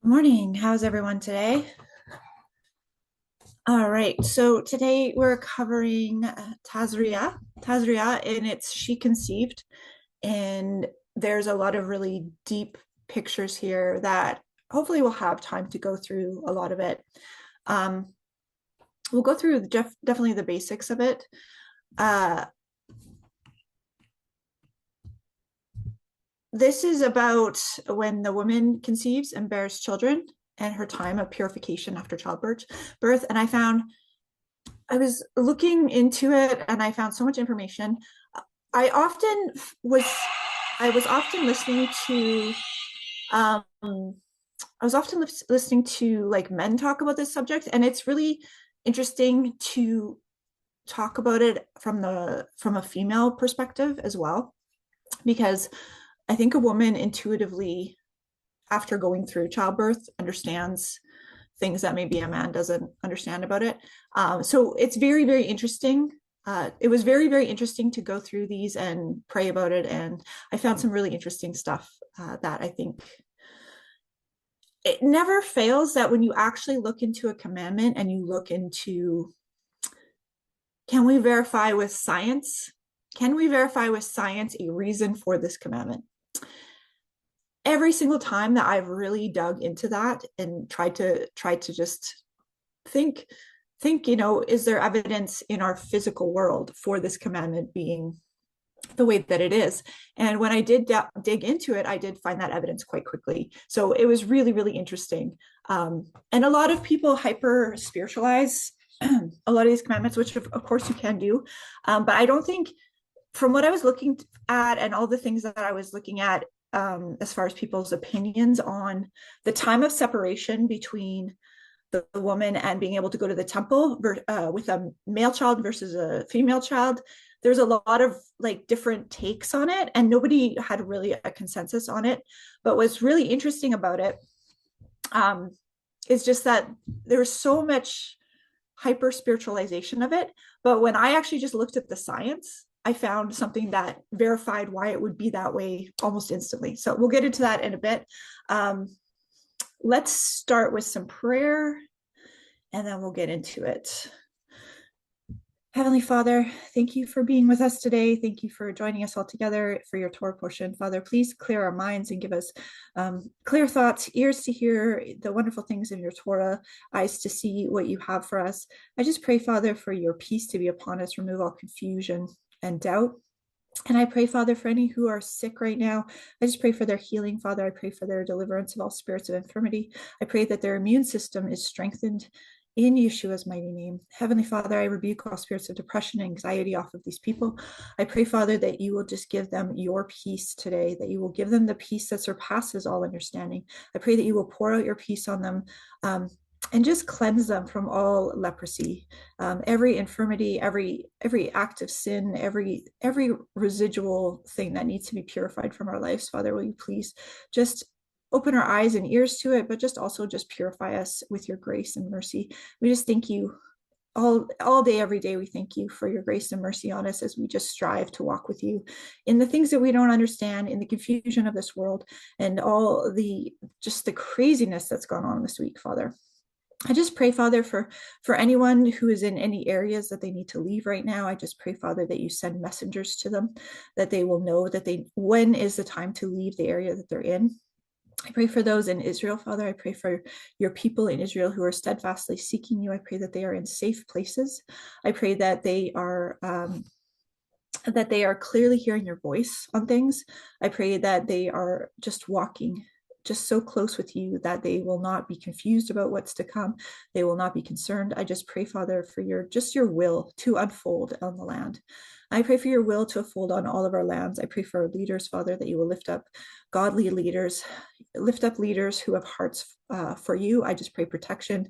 Morning. How's everyone today? All right. So today we're covering Tazria, and it's she conceived. And there's a lot of really deep pictures here that hopefully we'll have time to go through a lot of it. Um, we'll go through definitely the basics of it. Uh, this is about when the woman conceives and bears children and her time of purification after childbirth. And I was looking into it and I found so much information. I often was I was often listening to um I was often listening to like men talk about this subject, and it's really interesting to talk about it from a female perspective as well, because I think a woman intuitively, after going through childbirth, understands things that maybe a man doesn't understand about it. So it's very, very interesting. It was very, very interesting to go through these and pray about it. And I found some really interesting stuff that I think it never fails, that when you actually look into a commandment and you look into, can we verify with science? Can we verify with science a reason for this commandment? Every single time that I've really dug into that and tried to just think is there evidence in our physical world for this commandment being the way that it is? And when I did dig into it, I did find that evidence quite quickly. So it was really, really interesting. And a lot of people hyper spiritualize a lot of these commandments, which of course you can do. But I don't think, from what I was looking at and all the things that I was looking at, as far as people's opinions on the time of separation between the woman and being able to go to the temple with a male child versus a female child, there's a lot of like different takes on it, and nobody had really a consensus on it. But what's really interesting about it is just that there's so much hyper spiritualization of it. But when I actually just looked at the science, I found something that verified why it would be that way almost instantly. So we'll get into that in a bit. Um, let's start with some prayer and then we'll get into it. Heavenly Father, thank you for being with us today. Thank you for joining us all together for your Torah portion. Father, please clear our minds and give us clear thoughts, ears to hear the wonderful things of your Torah, eyes to see what you have for us. I just pray, Father, for your peace to be upon us, remove all confusion and doubt. And I pray, Father, for any who are sick right now, I just pray for their healing, Father. I pray for their deliverance of all spirits of infirmity. I pray that their immune system is strengthened in Yeshua's mighty name. Heavenly Father, I rebuke all spirits of depression and anxiety off of these people. I pray, Father, that you will just give them your peace today, that you will give them the peace that surpasses all understanding. I pray that you will pour out your peace on them, and just cleanse them from all leprosy, every infirmity, every act of sin, every residual thing that needs to be purified from our lives. Father, will you please just open our eyes and ears to it, but just also just purify us with your grace and mercy. We just thank you all day, every day. We thank you for your grace and mercy on us as we just strive to walk with you in the things that we don't understand, in the confusion of this world, and all the just the craziness that's gone on this week, Father. I just pray, Father, for anyone who is in any areas that they need to leave right now. I just pray, Father, that you send messengers to them, that they will know that when is the time to leave the area that they're in. I pray for those in Israel, Father. I pray for your people in Israel who are steadfastly seeking you. I pray that they are in safe places. I pray that they are clearly hearing your voice on things. I pray that they are just walking just so close with you that they will not be confused about what's to come. They will not be concerned. I just pray, Father, for your will to unfold on the land. I pray for your will to unfold on all of our lands. I pray for our leaders, Father, that you will lift up godly leaders, lift up leaders who have hearts for you. I just pray protection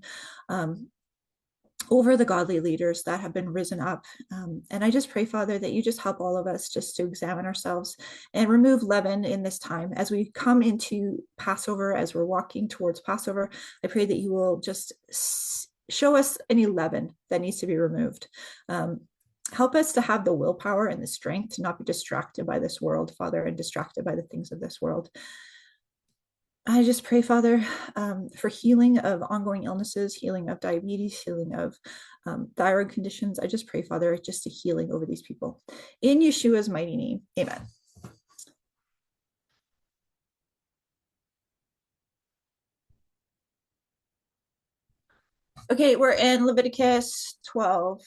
over the godly leaders that have been risen up. And I just pray, Father, that you just help all of us just to examine ourselves and remove leaven in this time. As we come into Passover, as we're walking towards Passover, I pray that you will just show us any leaven that needs to be removed. Help us to have the willpower and the strength to not be distracted by this world, Father, and distracted by the things of this world. I just pray, Father, for healing of ongoing illnesses, healing of diabetes, healing of thyroid conditions. I just pray, Father, just a healing over these people. In Yeshua's mighty name, amen. Okay, we're in Leviticus 12.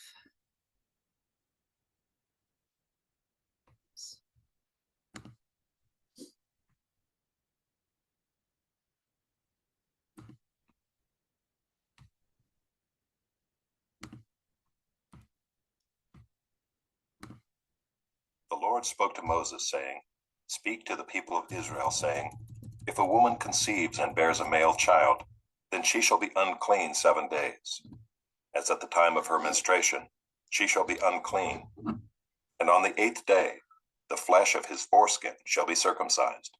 The Lord spoke to Moses, saying, "Speak to the people of Israel, saying, If a woman conceives and bears a male child, then she shall be unclean 7 days. As at the time of her menstruation, she shall be unclean. And on the 8th day, the flesh of his foreskin shall be circumcised.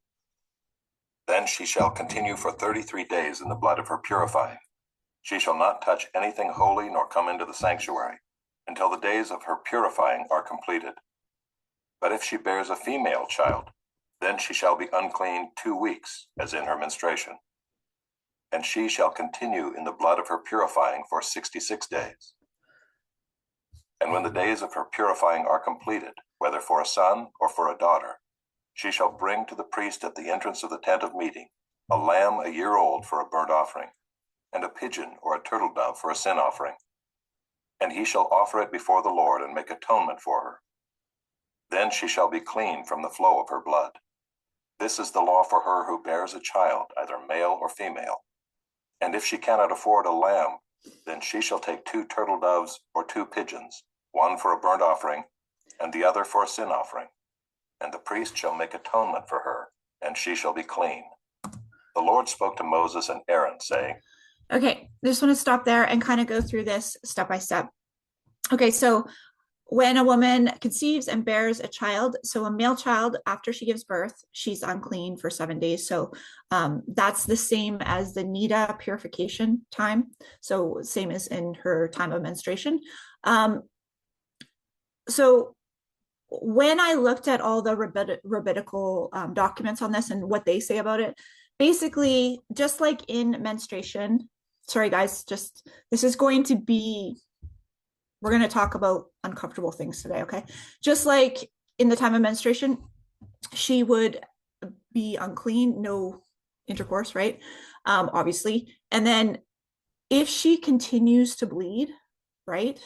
Then she shall continue for 33 days in the blood of her purifying. She shall not touch anything holy nor come into the sanctuary until the days of her purifying are completed. But if she bears a female child, then she shall be unclean 2 weeks, as in her menstruation. And she shall continue in the blood of her purifying for 66 days. And when the days of her purifying are completed, whether for a son or for a daughter, she shall bring to the priest at the entrance of the tent of meeting a lamb a year old for a burnt offering, and a pigeon or a turtle dove for a sin offering. And he shall offer it before the Lord and make atonement for her. Then she shall be clean from the flow of her blood. This is the law for her who bears a child, either male or female. And if she cannot afford a lamb, then she shall take 2 turtle doves or 2 pigeons, one for a burnt offering, and the other for a sin offering. And the priest shall make atonement for her, and she shall be clean. The Lord spoke to Moses and Aaron, saying, Okay, I just want to stop there and kind of go through this step by step. Okay, so when a woman conceives and bears a child, so a male child, after she gives birth, she's unclean for 7 days. So that's the same as the Nida purification time. So same as in her time of menstruation. So when I looked at all the rabbinical documents on this and what they say about it, basically, just like in menstruation, sorry guys, just this is going to be, we're going to talk about uncomfortable things today, okay? Just like in the time of menstruation, she would be unclean, no intercourse, right? Obviously. And then if she continues to bleed, right?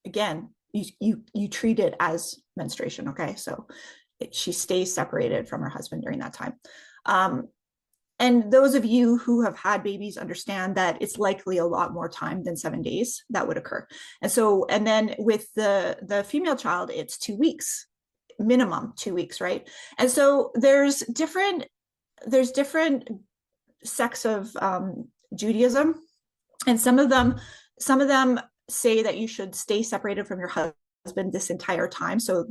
Again, you treat it as menstruation, okay? So she stays separated from her husband during that time. And those of you who have had babies understand that it's likely a lot more time than 7 days that would occur. And so, and then with the female child, it's 2 weeks, minimum 2 weeks, right? And so there's different sects of Judaism, and some of them say that you should stay separated from your husband this entire time. So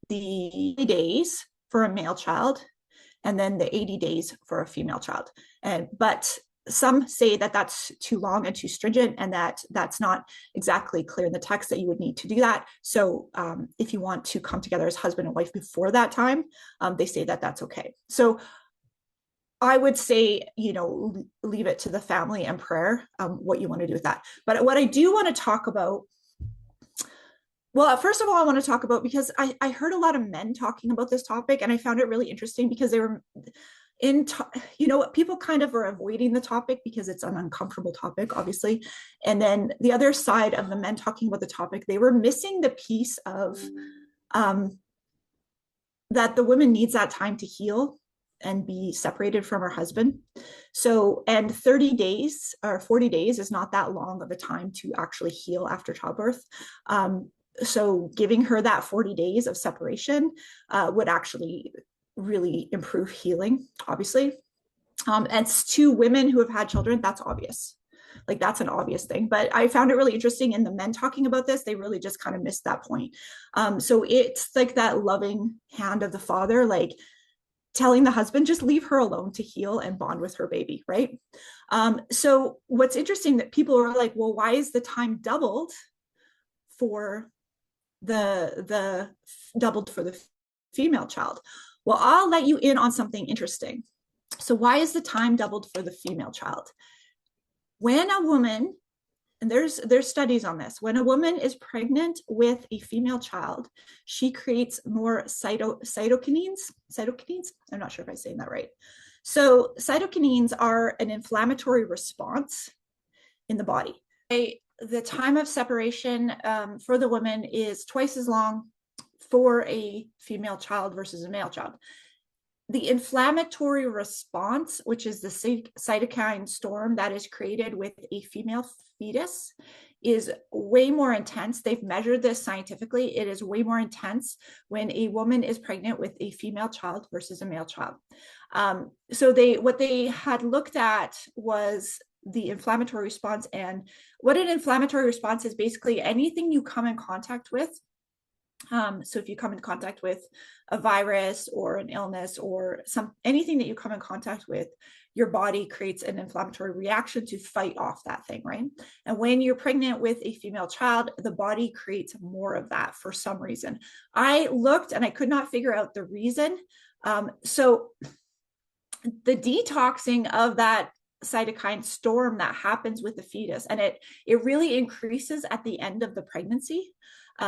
the days for a male child, and then the 80 days for a female child. But some say that that's too long and too stringent, and that that's not exactly clear in the text that you would need to do that. So if you want to come together as husband and wife before that time, they say that that's okay. So I would say, leave it to the family and prayer, what you want to do with that. But what I do want to talk about, well, first of all, I want to talk about, because I heard a lot of men talking about this topic, and I found it really interesting because they were people kind of are avoiding the topic because it's an uncomfortable topic, obviously. And then the other side of the men talking about the topic, they were missing the piece of that the woman needs that time to heal and be separated from her husband. So, and 30 days or 40 days is not that long of a time to actually heal after childbirth. So giving her that 40 days of separation would actually really improve healing, obviously. And to women who have had children, that's obvious. Like that's an obvious thing. But I found it really interesting in the men talking about this, they really just kind of missed that point. So it's like that loving hand of the father, like telling the husband, just leave her alone to heal and bond with her baby, right? So what's interesting that people are like, well, why is the time doubled for the doubled for the female child? Well, I'll let you in on something interesting. So why is the time doubled for the female child? When a woman, and there's studies on this, when a woman is pregnant with a female child, she creates more cytokinins. I'm not sure if I'm saying that right. So cytokinins are an inflammatory response in the body. The time of separation for the woman is twice as long for a female child versus a male child. The inflammatory response, which is the cytokine storm that is created with a female fetus, is way more intense. They've measured this scientifically. It is way more intense when a woman is pregnant with a female child versus a male child. So what they had looked at was the inflammatory response. And what an inflammatory response is basically anything you come in contact with. So if you come in contact with a virus or an illness or anything that you come in contact with, your body creates an inflammatory reaction to fight off that thing, right? And when you're pregnant with a female child, the body creates more of that for some reason. I looked and I could not figure out the reason. So the detoxing of that cytokine storm that happens with the fetus, and it really increases at the end of the pregnancy.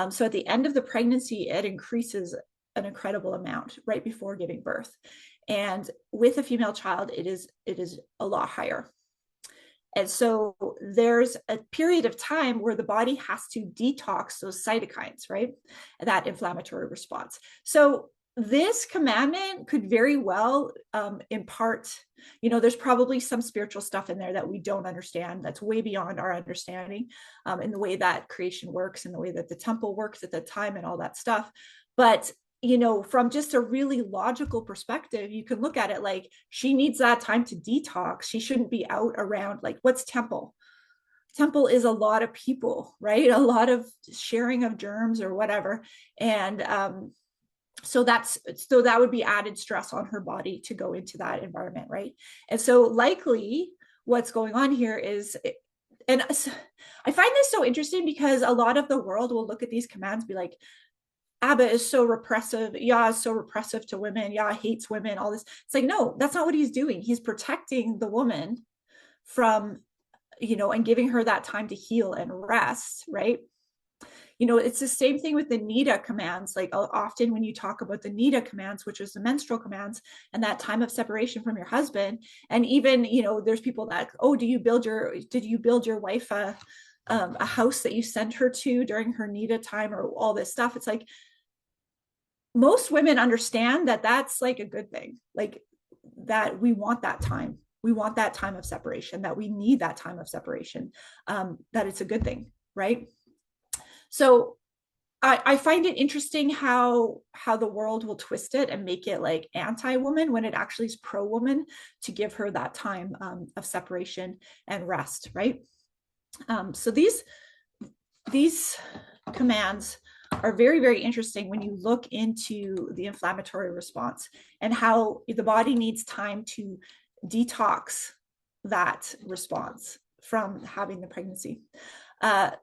So at the end of the pregnancy, it increases an incredible amount right before giving birth. And with a female child, it is a lot higher. And so there's a period of time where the body has to detox those cytokines, right? That inflammatory response. So this commandment could very well impart, there's probably some spiritual stuff in there that we don't understand, that's way beyond our understanding, in the way that creation works and the way that the temple works at the time and all that stuff. But from just a really logical perspective, you can look at it like she needs that time to detox. She shouldn't be out around, like, what's temple? Temple is a lot of people, right? A lot of sharing of germs or whatever. And so that would be added stress on her body to go into that environment, right? And so likely what's going on here is, and I find this so interesting because a lot of the world will look at these commands, be like, Abba is so repressive. Yah is so repressive to women. Yah hates women, all this. It's like, no, that's not what he's doing. He's protecting the woman from, and giving her that time to heal and rest, right? It's the same thing with the Nida commands. Like often when you talk about the Nida commands, which is the menstrual commands, and that time of separation from your husband, and even, there's people that, oh, did you build your wife a house that you sent her to during her Nida time, or all this stuff? It's like, most women understand that that's like a good thing, like that we want that time. We want that time of separation, that we need that time of separation, that it's a good thing, right? So I find it interesting how the world will twist it and make it like anti-woman when it actually is pro-woman, to give her that time of separation and rest, right? So these commands are very, very interesting when you look into the inflammatory response and how the body needs time to detox that response from having the pregnancy. I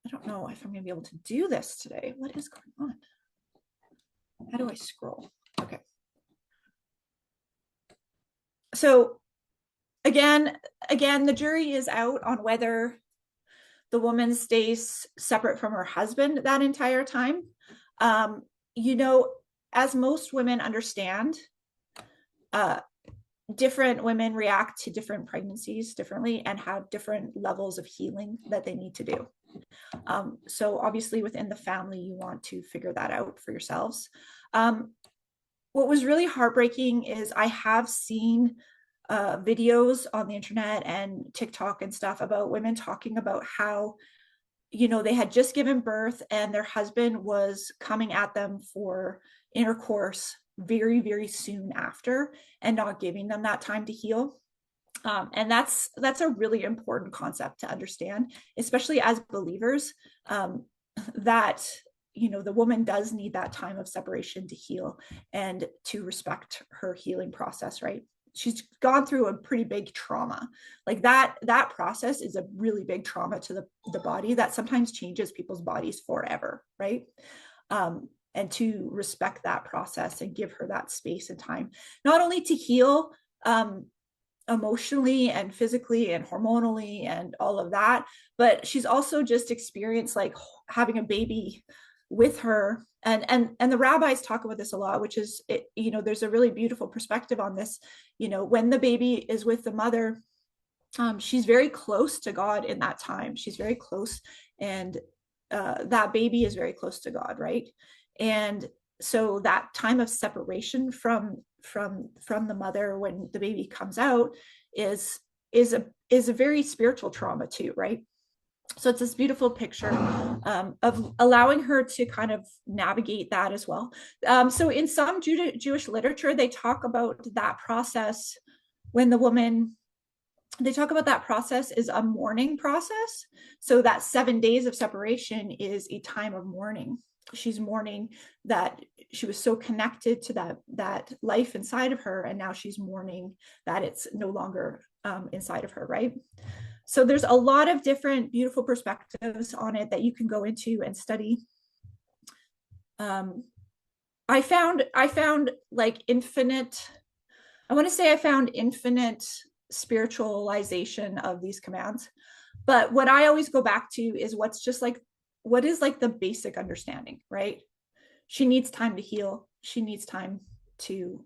don't know if I'm going to be able to do this today. What is going on? How do I scroll? Okay. So again, the jury is out on whether the woman stays separate from her husband that entire time. As most women understand, different women react to different pregnancies differently and have different levels of healing that they need to do. So obviously within the family, you want to figure that out for yourselves. What was really heartbreaking is I have seen videos on the internet and TikTok and stuff about women talking about how, they had just given birth and their husband was coming at them for intercourse very, very soon after and not giving them that time to heal. And that's a really important concept to understand, especially as believers, that, the woman does need that time of separation to heal and to respect her healing process, right? she's gone through a pretty big trauma. Like that process is a really big trauma to the body that sometimes changes people's bodies forever, right? And to respect that process and give her that space and time, not only to heal emotionally and physically and hormonally and all of that, but she's also just experienced like having a baby with her. And the rabbis talk about this a lot, which is, there's a really beautiful perspective on this. When the baby is with the mother, she's very close to God in that time. She's very close, and that baby is very close to God, right? And so that time of separation from the mother when the baby comes out is a very spiritual trauma too, right? So it's this beautiful picture of allowing her to kind of navigate that as well. So in some Jewish literature, they talk about that process when the woman, they talk about that process is a mourning process. So that 7 days of separation is a time of mourning. She's mourning that she was so connected to that life inside of her, and now she's mourning that it's no longer inside of her, right? So there's a lot of different beautiful perspectives on it that you can go into and study. I found like infinite, I want to say I found infinite spiritualization of these commands. But what I always go back to is what's just like, what is like the basic understanding, right? She needs time to heal. She needs time to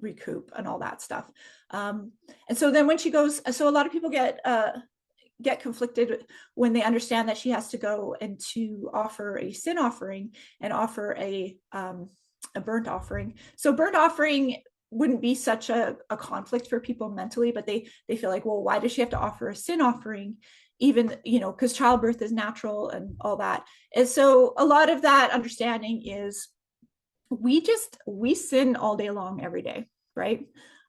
recoup and all that stuff. And so then when she goes, so a lot of people get conflicted when they understand that she has to go and to offer a sin offering and offer a burnt offering. So burnt offering wouldn't be such a conflict for people mentally, but they feel like, well, why does she have to offer a sin offering? Even, because childbirth is natural and all that. And so a lot of that understanding is we sin all day long, every day, right?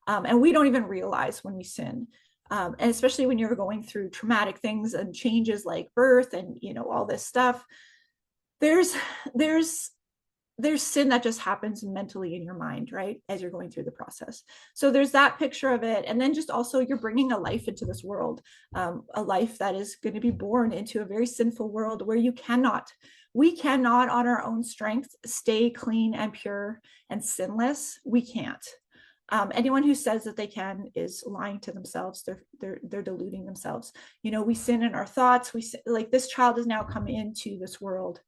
And we don't even realize when we sin. And especially when you're going through traumatic things and changes like birth and, all this stuff, there's sin that just happens mentally in your mind, right? As you're going through the process. So there's that picture of it. And then just also you're bringing a life into this world, a life that is going to be born into a very sinful world where we cannot on our own strength stay clean and pure and sinless. We can't. Anyone who says that they can is lying to themselves. They're deluding themselves. We sin in our thoughts. Like this child has now come into this world,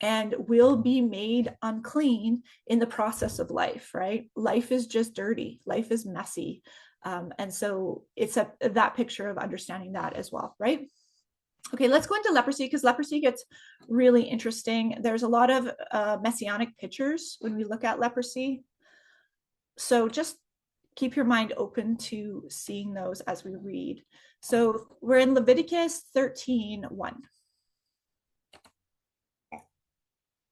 and will be made unclean in the process of life, right? Life is just dirty. Life is messy. And so it's that picture of understanding that as well, right? Okay, let's go into leprosy, because leprosy gets really interesting. There's a lot of messianic pictures when we look at leprosy. So just keep your mind open to seeing those as we read. So we're in Leviticus 13:1.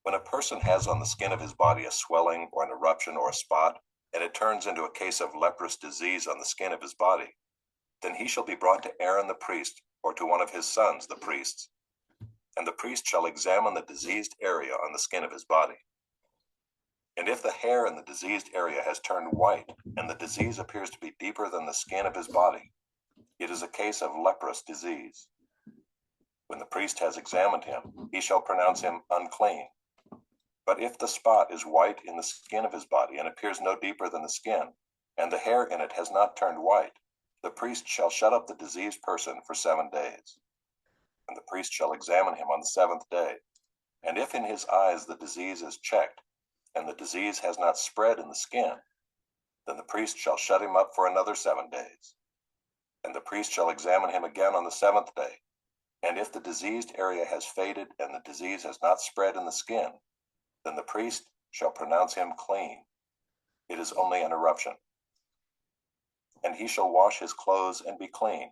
When a person has on the skin of his body a swelling or an eruption or a spot, and it turns into a case of leprous disease on the skin of his body, then he shall be brought to Aaron the priest, or to one of his sons the priests. And the priest shall examine the diseased area on the skin of his body. And if the hair in the diseased area has turned white, and the disease appears to be deeper than the skin of his body, it is a case of leprous disease. When the priest has examined him, he shall pronounce him unclean. But if the spot is white in the skin of his body and appears no deeper than the skin, and the hair in it has not turned white, the priest shall shut up the diseased person for 7 days. And the priest shall examine him on the 7th day. And if in his eyes the disease is checked, and the disease has not spread in the skin, then the priest shall shut him up for another 7 days. And the priest shall examine him again on the 7th day. And if the diseased area has faded and the disease has not spread in the skin, then the priest shall pronounce him clean. It is only an eruption. And he shall wash his clothes and be clean.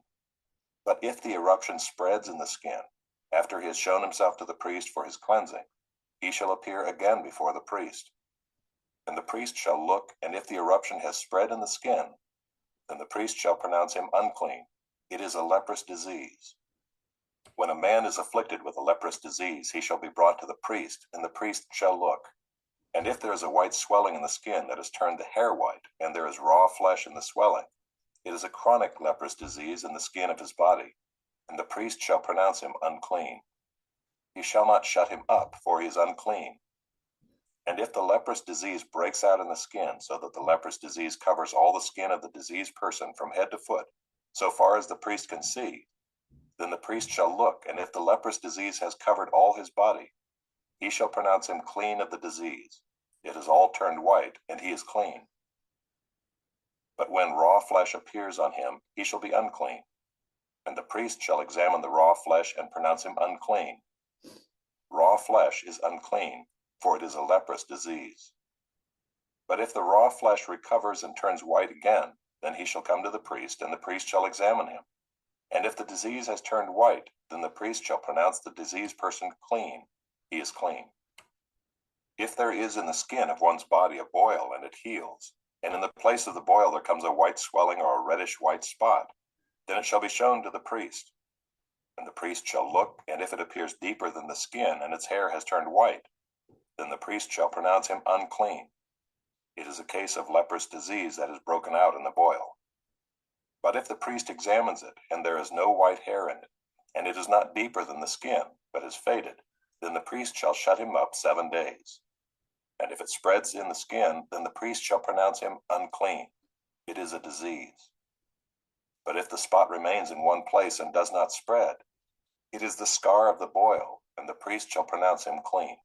But if the eruption spreads in the skin, after he has shown himself to the priest for his cleansing, he shall appear again before the priest. And the priest shall look, and if the eruption has spread in the skin, then the priest shall pronounce him unclean. It is a leprous disease. When a man is afflicted with a leprous disease, he shall be brought to the priest, and the priest shall look. And if there is a white swelling in the skin that has turned the hair white, and there is raw flesh in the swelling, it is a chronic leprous disease in the skin of his body, and the priest shall pronounce him unclean. He shall not shut him up, for he is unclean. And if the leprous disease breaks out in the skin, so that the leprous disease covers all the skin of the diseased person from head to foot, so far as the priest can see, then the priest shall look, and if the leprous disease has covered all his body, he shall pronounce him clean of the disease. It has all turned white, and he is clean. But when raw flesh appears on him, he shall be unclean. And the priest shall examine the raw flesh and pronounce him unclean. Raw flesh is unclean, for it is a leprous disease. But if the raw flesh recovers and turns white again, then he shall come to the priest, and the priest shall examine him. And if the disease has turned white, then the priest shall pronounce the diseased person clean. He is clean. If there is in the skin of one's body a boil and it heals, and in the place of the boil there comes a white swelling or a reddish white spot, then it shall be shown to the priest. And the priest shall look, and if it appears deeper than the skin and its hair has turned white, then the priest shall pronounce him unclean. It is a case of leprous disease that has broken out in the boil. But if the priest examines it, and there is no white hair in it, and it is not deeper than the skin, but is faded, then the priest shall shut him up 7 days. And if it spreads in the skin, then the priest shall pronounce him unclean. It is a disease. But if the spot remains in one place and does not spread, it is the scar of the boil, and the priest shall pronounce him clean.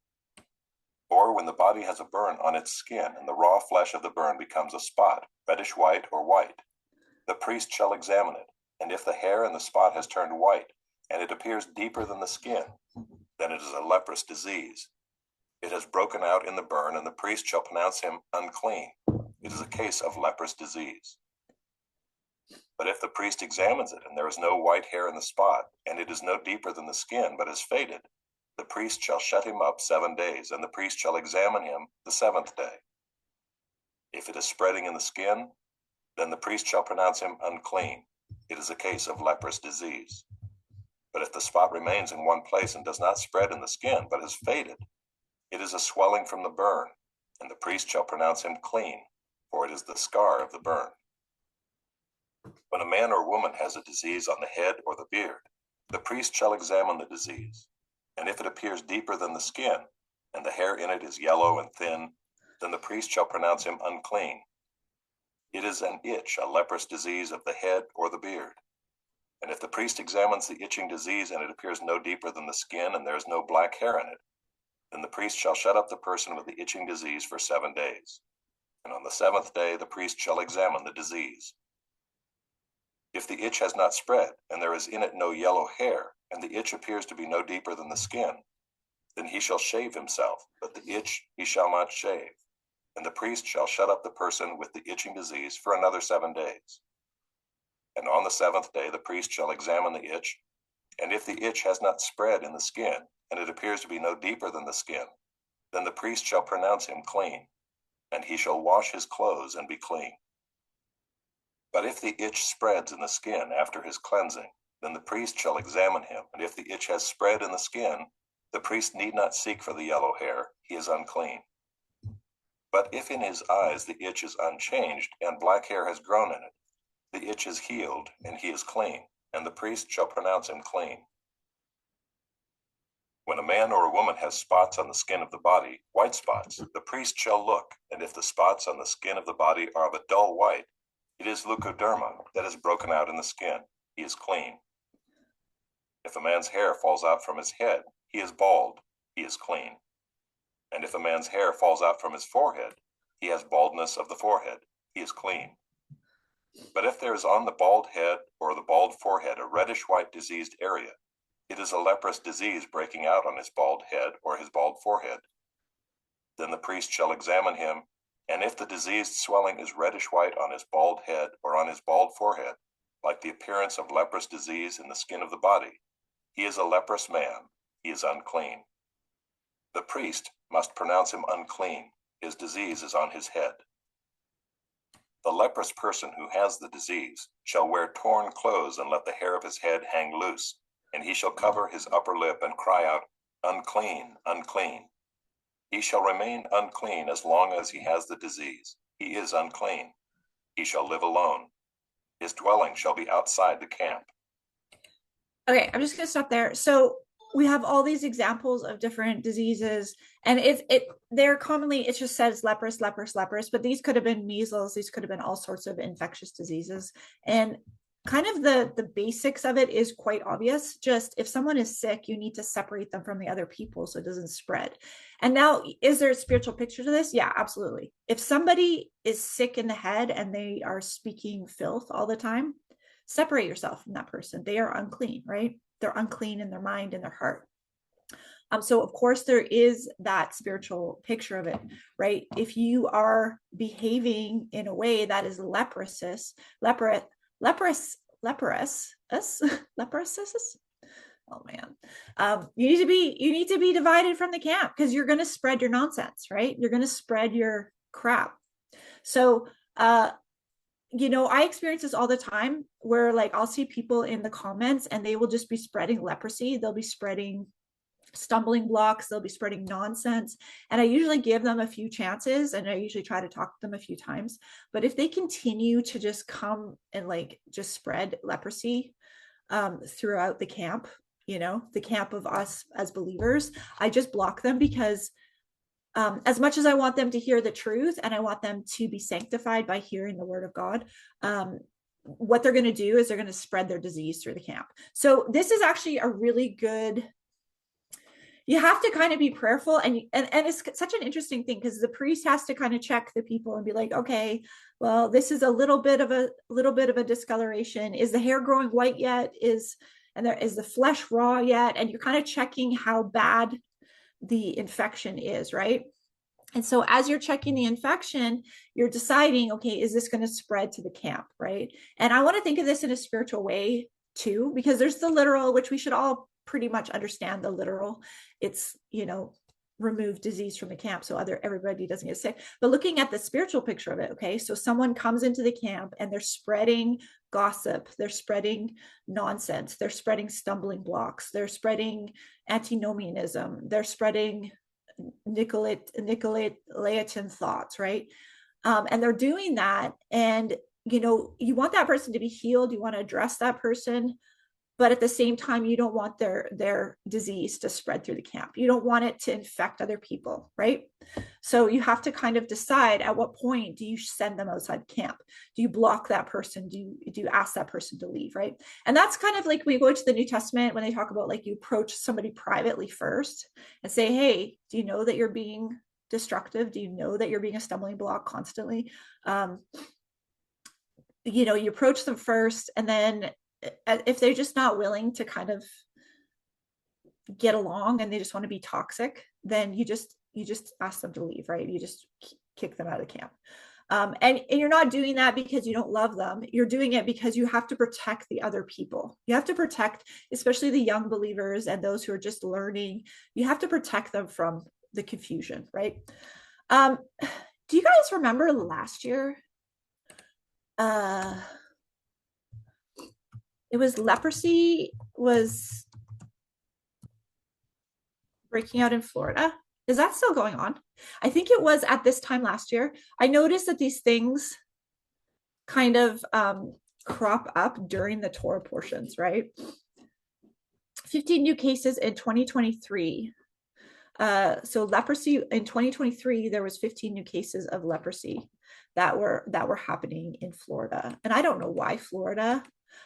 Or when the body has a burn on its skin, and the raw flesh of the burn becomes a spot, reddish white or white, the priest shall examine it, and if the hair in the spot has turned white, and it appears deeper than the skin, then it is a leprous disease. It has broken out in the burn, and the priest shall pronounce him unclean. It is a case of leprous disease. But if the priest examines it, and there is no white hair in the spot, and it is no deeper than the skin, but is faded, the priest shall shut him up 7 days, and the priest shall examine him the 7th day. If it is spreading in the skin, then the priest shall pronounce him unclean. It is a case of leprous disease. But if the spot remains in one place and does not spread in the skin, but is faded, it is a swelling from the burn, and the priest shall pronounce him clean, for it is the scar of the burn. When a man or woman has a disease on the head or the beard, the priest shall examine the disease, and if it appears deeper than the skin, and the hair in it is yellow and thin, then the priest shall pronounce him unclean. It is an itch, a leprous disease of the head or the beard. And if the priest examines the itching disease, and it appears no deeper than the skin, and there is no black hair in it, then the priest shall shut up the person with the itching disease for 7 days. And on the 7th day the priest shall examine the disease. If the itch has not spread, and there is in it no yellow hair, and the itch appears to be no deeper than the skin, then he shall shave himself, but the itch he shall not shave. And the priest shall shut up the person with the itching disease for another 7 days. And on the 7th day the priest shall examine the itch, and if the itch has not spread in the skin, and it appears to be no deeper than the skin, then the priest shall pronounce him clean, and he shall wash his clothes and be clean. But if the itch spreads in the skin after his cleansing, then the priest shall examine him, and if the itch has spread in the skin, the priest need not seek for the yellow hair, he is unclean. But if in his eyes the itch is unchanged, and black hair has grown in it, the itch is healed, and he is clean, and the priest shall pronounce him clean. When a man or a woman has spots on the skin of the body, white spots, the priest shall look, and if the spots on the skin of the body are of a dull white, it is leukoderma that is broken out in the skin. He is clean. If a man's hair falls out from his head, he is bald. He is clean. And if a man's hair falls out from his forehead, he has baldness of the forehead. He is clean. But if there is on the bald head or the bald forehead a reddish-white diseased area, it is a leprous disease breaking out on his bald head or his bald forehead. Then the priest shall examine him, and if the diseased swelling is reddish-white on his bald head or on his bald forehead, like the appearance of leprous disease in the skin of the body, he is a leprous man. He is unclean. The priest must pronounce him unclean. His disease is on his head. The leprous person who has the disease shall wear torn clothes and let the hair of his head hang loose, and he shall cover his upper lip and cry out, "Unclean, unclean." He shall remain unclean as long as he has the disease. He is unclean. He shall live alone. His dwelling shall be outside the camp. Okay, I'm just going to stop there. So we have all these examples of different diseases, and they're commonly, it just says leprous, but these could have been measles, these could have been all sorts of infectious diseases. And kind of the basics of it is quite obvious. Just if someone is sick, you need to separate them from the other people so it doesn't spread. And now, is there a spiritual picture to this? Yeah, absolutely. If somebody is sick in the head and they are speaking filth all the time, separate yourself from that person. They are unclean, right? They're unclean in their mind and their heart. So of course there is that spiritual picture of it, right? If you are behaving in a way that is leprous, oh man, you need to be divided from the camp, because you're going to spread your nonsense, right? You're going to spread your crap. So I experience this all the time, where like I'll see people in the comments and they will just be spreading leprosy. They'll be spreading stumbling blocks, they'll be spreading nonsense, and I usually give them a few chances, and I usually try to talk to them a few times. But if they continue to just come and like just spread leprosy throughout the camp, the camp of us as believers, I just block them, because as much as I want them to hear the truth and I want them to be sanctified by hearing the word of God, what they're going to do is they're going to spread their disease through the camp. So this is actually a really good, you have to kind of be prayerful, and it's such an interesting thing, because the priest has to kind of check the people and be like, okay, well, this is a little bit of a discoloration. Is the hair growing white yet? Is the flesh raw yet? And you're kind of checking how bad the infection is, right? And so as you're checking the infection, you're deciding, okay, is this going to spread to the camp, right? And I want to think of this in a spiritual way too, because there's the literal, which we should all pretty much understand. The literal, it's, remove disease from the camp so everybody doesn't get sick. But looking at the spiritual picture of it, okay, so someone comes into the camp and they're spreading gossip, they're spreading nonsense, they're spreading stumbling blocks, they're spreading antinomianism, they're spreading Nicolaitan thoughts, right? And they're doing that, and you want that person to be healed, you want to address that person, but at the same time, you don't want their disease to spread through the camp. You don't want it to infect other people, right? So you have to kind of decide, at what point do you send them outside camp? Do you block that person? Do you ask that person to leave, right? And that's kind of like, we go to the New Testament when they talk about, like, you approach somebody privately first and say, hey, do you know that you're being destructive? Do you know that you're being a stumbling block constantly? You approach them first, and then if they're just not willing to kind of get along and they just want to be toxic, then you just ask them to leave, right? You just kick them out of the camp. And you're not doing that because you don't love them. You're doing it because you have to protect the other people. You have to protect, especially the young believers and those who are just learning. You have to protect them from the confusion, right? Do you guys remember last year? It was leprosy was breaking out in Florida. Is that still going on? I think it was at this time last year. I noticed that these things kind of crop up during the Torah portions, right? 15 new cases in 2023. So leprosy in 2023, there was 15 new cases of leprosy that were happening in Florida. And I don't know why Florida.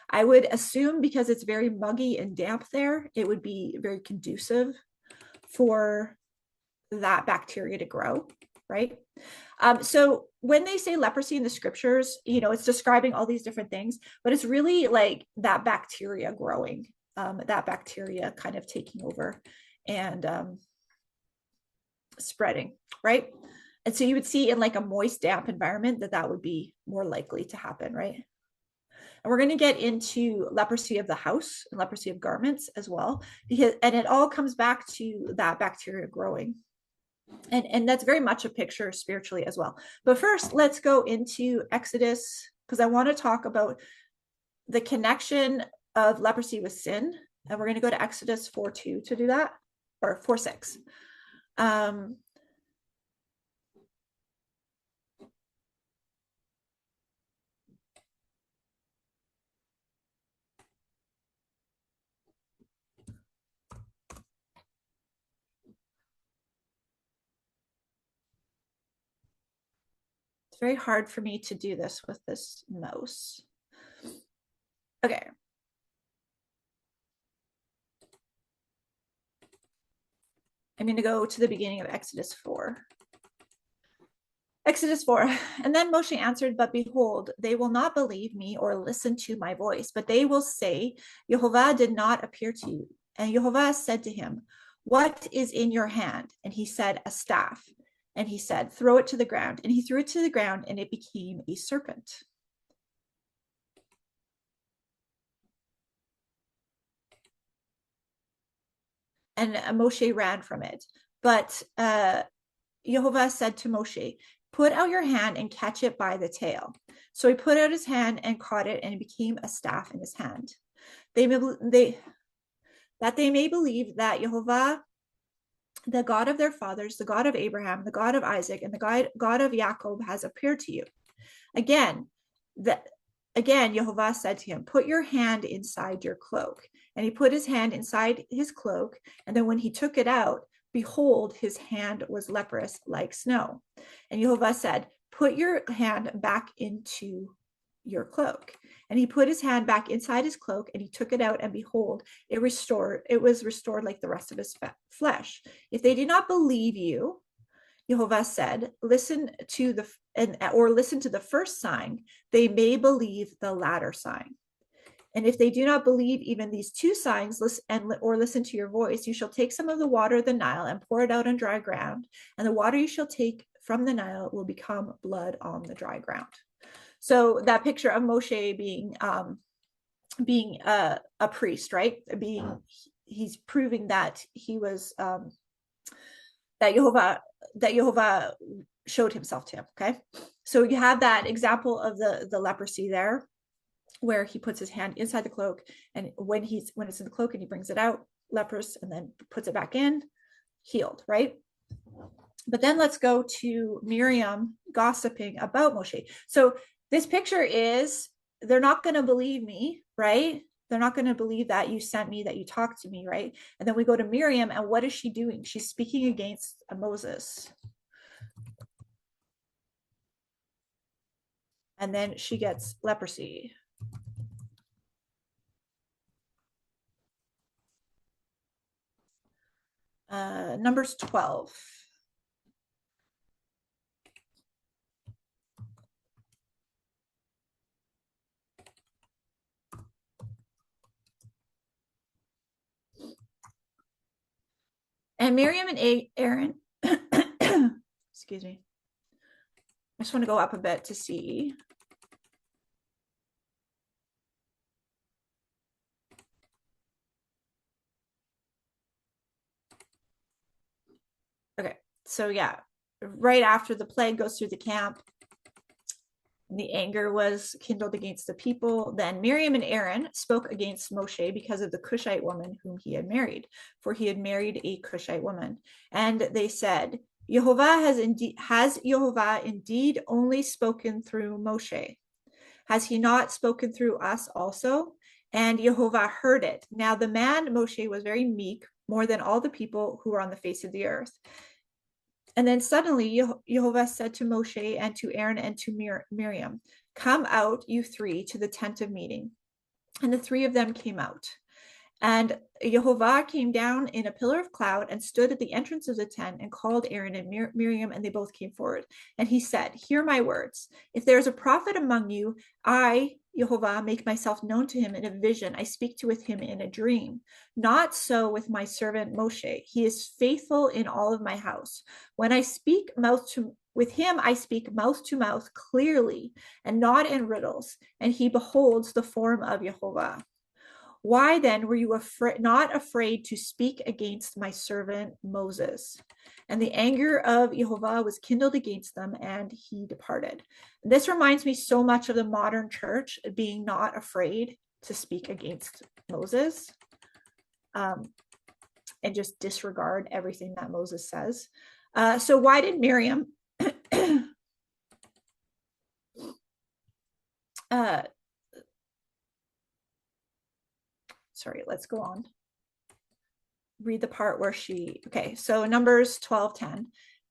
I would assume because it's very muggy and damp there, it would be very conducive for that bacteria to grow, right? So when they say leprosy in the scriptures, it's describing all these different things, but it's really like that bacteria growing, that bacteria kind of taking over and spreading, right? And so you would see in like a moist, damp environment that would be more likely to happen, right? And we're going to get into leprosy of the house and leprosy of garments as well, and it all comes back to that bacteria growing. And that's very much a picture spiritually as well. But first, let's go into Exodus, because I want to talk about the connection of leprosy with sin. And we're going to go to Exodus 4:2 to do that, or 4:6. It's very hard for me to do this with this mouse. Okay. I'm going to go to the beginning of Exodus 4. Exodus 4. And then Moshe answered, but behold, they will not believe me or listen to my voice, but they will say, Yehovah did not appear to you. And Yehovah said to him, what is in your hand? And he said, a staff. And he said, throw it to the ground. And he threw it to the ground, and it became a serpent. And Moshe ran from it. But Yehovah said to Moshe, put out your hand and catch it by the tail. So he put out his hand and caught it, and it became a staff in his hand. That they may believe that Yehovah, the God of their fathers, the God of Abraham, the God of Isaac, and the God of Jacob has appeared to you. Again, Yehovah said to him, put your hand inside your cloak. And he put his hand inside his cloak, and then when he took it out, behold, his hand was leprous like snow. And Yehovah said, put your hand back into your cloak. And he put his hand back inside his cloak, and he took it out, and behold, it was restored like the rest of his flesh. If they did not believe you, Yehovah said, listen to the first sign, they may believe the latter sign. And if they do not believe even these two signs, or listen to your voice, you shall take some of the water of the Nile and pour it out on dry ground, and the water you shall take from the Nile will become blood on the dry ground. So that picture of Moshe being a priest, right? He's proving that he was that Yehovah showed himself to him. Okay, so you have that example of the leprosy there, where he puts his hand inside the cloak, and when it's in the cloak and he brings it out, leprous, and then puts it back in, healed, right? But then let's go to Miriam gossiping about Moshe. So this picture is, they're not going to believe me, right? They're not going to believe that you sent me, that you talked to me, right? And then we go to Miriam, and what is she doing? She's speaking against Moses. And then she gets leprosy. Numbers 12. And Miriam and Aaron, excuse me. I just want to go up a bit to see. Okay, so yeah, right after the plague goes through the camp, the anger was kindled against the people. Then Miriam and Aaron spoke against Moshe because of the Cushite woman whom he had married, for he had married a Cushite woman. And they said, has Yehovah indeed only spoken through Moshe? Has he not spoken through us also? And Yehovah heard it. Now the man Moshe was very meek, more than all the people who were on the face of the earth. And then suddenly Yehovah said to Moshe and to Aaron and to Miriam, come out, you three, to the tent of meeting. And the three of them came out. And Yehovah came down in a pillar of cloud and stood at the entrance of the tent and called Aaron and Miriam, and they both came forward. And he said, hear my words. If there is a prophet among you, I, Yehovah, make myself known to him in a vision. I speak with him in a dream. Not so with my servant Moshe. He is faithful in all of my house. When I speak with him, I speak mouth to mouth clearly and not in riddles. And he beholds the form of Yehovah. Why then were you not afraid to speak against my servant Moses? And the anger of Yehovah was kindled against them, and he departed. This reminds me so much of the modern church being not afraid to speak against Moses, and just disregard everything that Moses says. So why did Miriam sorry, let's go on. Read the part where okay, so Numbers 12:10.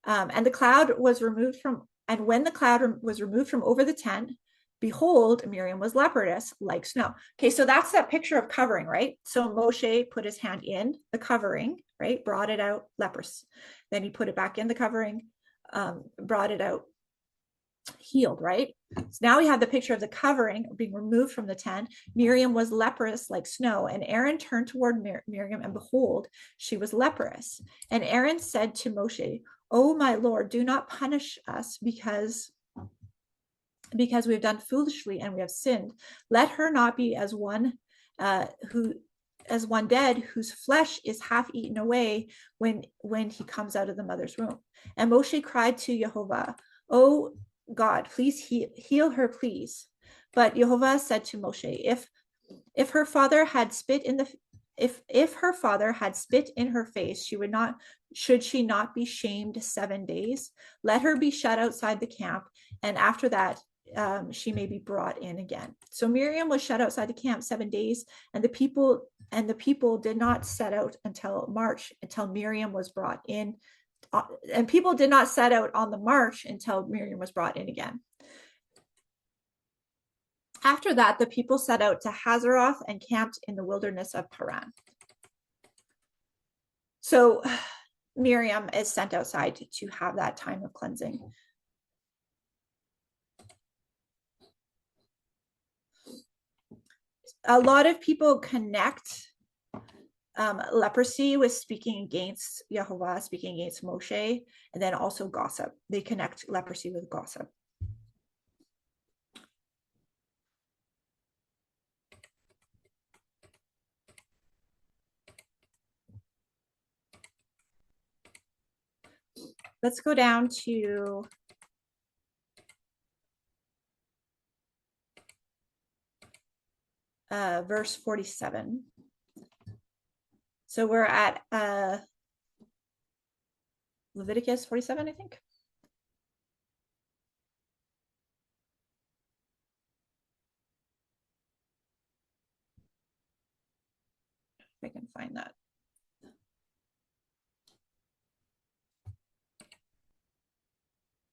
And the cloud was removed from And when the cloud was removed from over the tent, behold, Miriam was leprous like snow. Okay, so that's that picture of covering, right? So Moshe put his hand in the covering, right? Brought it out leprous. Then he put it back in the covering, brought it out healed, right? So now we have the picture of the covering being removed from the tent. Miriam was leprous like snow, and Aaron turned toward Miriam, and behold, she was leprous. And Aaron said to Moshe, "Oh, my Lord, do not punish us because we have done foolishly and we have sinned. Let her not be as one dead whose flesh is half eaten away when he comes out of the mother's womb." And Moshe cried to Jehovah, "Oh God, please heal her, please." But Jehovah said to Moshe, if her father had spit in the if her father had spit in her face, should she not be shamed 7 days? Let her be shut outside the camp, and after that she may be brought in again. So Miriam was shut outside the camp 7 days, and the people did not set out until March, until Miriam was brought in. And people did not set out on the march until Miriam was brought in again. After that, the people set out to Hazeroth and camped in the wilderness of Paran. So Miriam is sent outside to have that time of cleansing. A lot of people connect leprosy with speaking against Yehovah, speaking against Moshe, and then also gossip. They connect leprosy with gossip. Let's go down to verse 47. So we're at Leviticus 47, I think. If I can find that.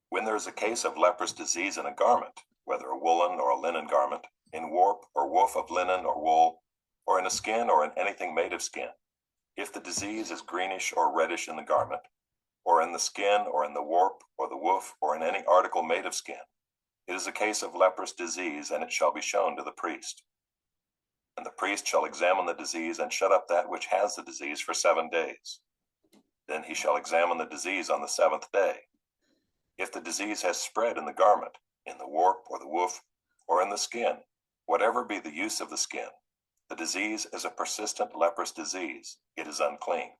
When there is a case of leprous disease in a garment, whether a woolen or a linen garment, in warp or woof of linen or wool, or in a skin or in anything made of skin, if the disease is greenish or reddish in the garment, or in the skin or in the warp or the woof or in any article made of skin, it is a case of leprous disease, and it shall be shown to the priest. And the priest shall examine the disease and shut up that which has the disease for 7 days. Then he shall examine the disease on the 7th day. If the disease has spread in the garment, in the warp or the woof, or in the skin, whatever be the use of the skin, the disease is a persistent leprous disease, it is unclean.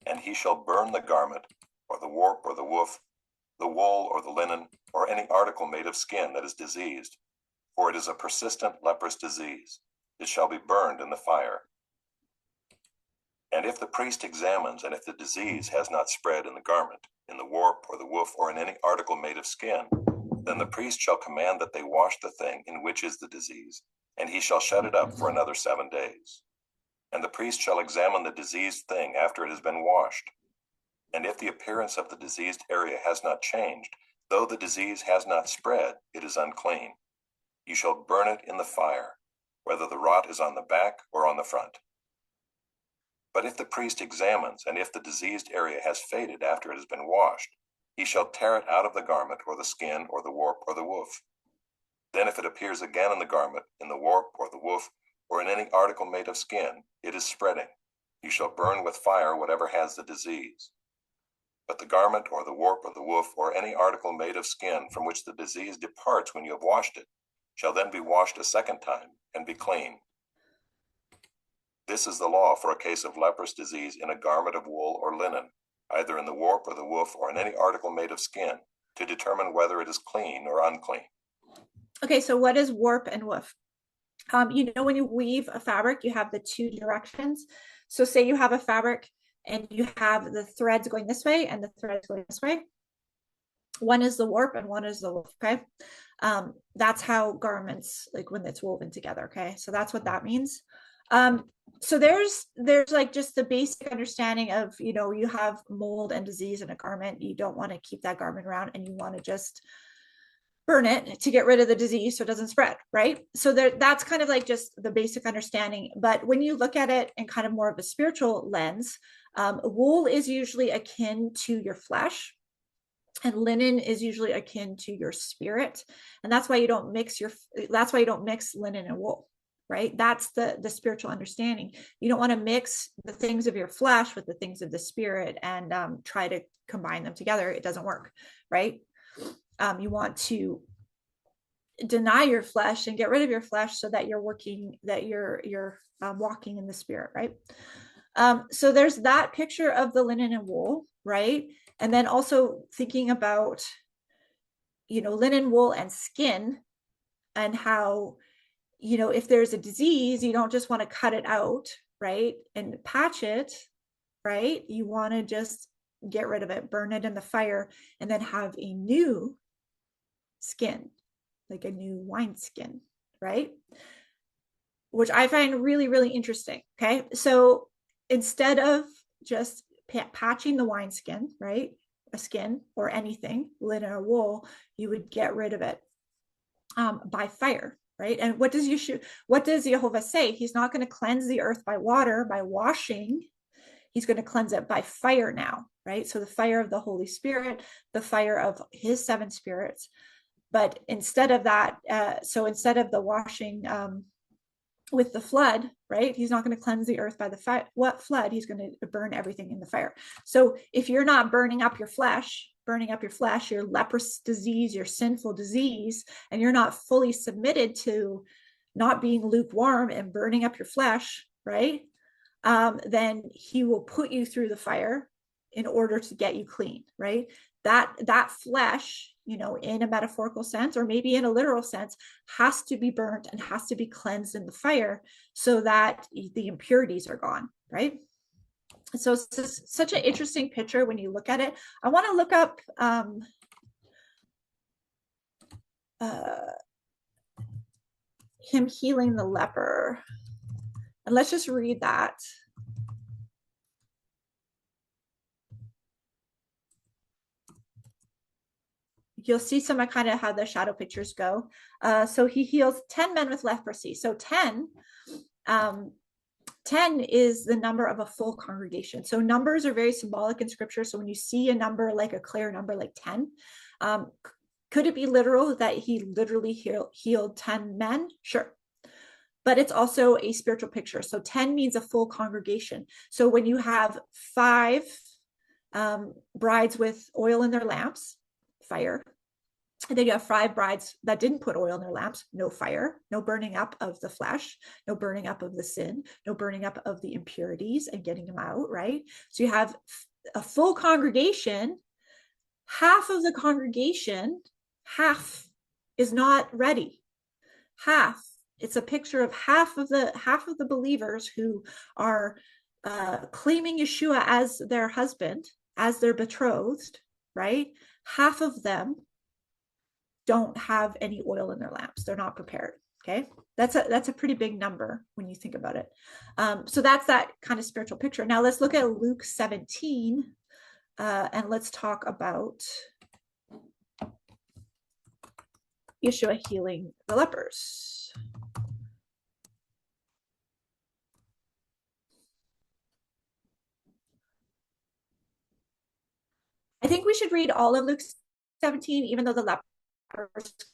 And he shall burn the garment, or the warp or the woof, the wool or the linen, or any article made of skin that is diseased, for it is a persistent leprous disease. It shall be burned in the fire. And if the priest examines, and if the disease has not spread in the garment, in the warp or the woof, or in any article made of skin, then the priest shall command that they wash the thing in which is the disease, and he shall shut it up for another 7 days. And the priest shall examine the diseased thing after it has been washed. And if the appearance of the diseased area has not changed, though the disease has not spread, it is unclean. You shall burn it in the fire, whether the rot is on the back or on the front. But if the priest examines, and if the diseased area has faded after it has been washed, he shall tear it out of the garment or the skin or the warp or the woof. Then if it appears again in the garment, in the warp or the woof, or in any article made of skin, it is spreading. You shall burn with fire whatever has the disease. But the garment or the warp or the woof, or any article made of skin from which the disease departs when you have washed it, shall then be washed a second time and be clean. This is the law for a case of leprous disease in a garment of wool or linen, either in the warp or the woof, or in any article made of skin, to determine whether it is clean or unclean. Okay, so what is warp and woof? When you weave a fabric, you have the 2 directions. So say you have a fabric and you have the threads going this way and the threads going this way. One is the warp and one is the woof, okay? That's how garments, like when it's woven together, okay? So that's what that means. So there's like just the basic understanding of, you have mold and disease in a garment. You don't want to keep that garment around, and you want to just burn it to get rid of the disease so it doesn't spread, right? So that's kind of like just the basic understanding. But when you look at it in kind of more of a spiritual lens, wool is usually akin to your flesh, and linen is usually akin to your spirit. And that's why you don't mix linen and wool, right? That's the spiritual understanding. You don't want to mix the things of your flesh with the things of the spirit and try to combine them together. It doesn't work, right? You want to deny your flesh and get rid of your flesh so that you're walking in the spirit, right? So there's that picture of the linen and wool, right? And then also thinking about, linen, wool, and skin, and how, if there's a disease, you don't just want to cut it out, right, and patch it, right? You want to just get rid of it, burn it in the fire, and then have a new skin, like a new wineskin, right? Which I find really, really interesting. Okay. So instead of just patching the wineskin, right, a skin or anything, linen or wool, you would get rid of it by fire, right? And what does Jehovah say? He's not going to cleanse the earth by water, by washing. He's going to cleanse it by fire now, right? So the fire of the Holy Spirit, the fire of his seven spirits. But instead of that, so instead of the washing with the flood, right, he's not going to cleanse the earth by the fire. What flood? He's going to burn everything in the fire. So if you're not burning up your flesh, your leprous disease, your sinful disease, and you're not fully submitted to not being lukewarm and burning up your flesh, right, then he will put you through the fire in order to get you clean, right? That flesh, in a metaphorical sense, or maybe in a literal sense, has to be burnt and has to be cleansed in the fire so that the impurities are gone, right? So it's such an interesting picture when you look at it. I want to look up him healing the leper. And let's just read that. You'll see some of kind of how the shadow pictures go. So he heals 10 men with leprosy. So 10 is the number of a full congregation. So numbers are very symbolic in scripture. So when you see a number, like a clear number like 10, could it be literal that he literally healed 10 men? Sure. But it's also a spiritual picture. So 10 means a full congregation. So when you have 5 brides with oil in their lamps, fire. And then you have 5 brides that didn't put oil in their lamps, no fire, no burning up of the flesh, no burning up of the sin, no burning up of the impurities and getting them out, right? So you have a full congregation. Half of the congregation, half is not ready. Half. It's a picture of half of the believers who are claiming Yeshua as their husband, as their betrothed, right? Half of them don't have any oil in their lamps. They're not prepared. Okay. That's a pretty big number when you think about it. So that's that kind of spiritual picture. Now let's look at Luke 17 and let's talk about Yeshua healing the lepers. I think we should read all of Luke 17, even though the lepers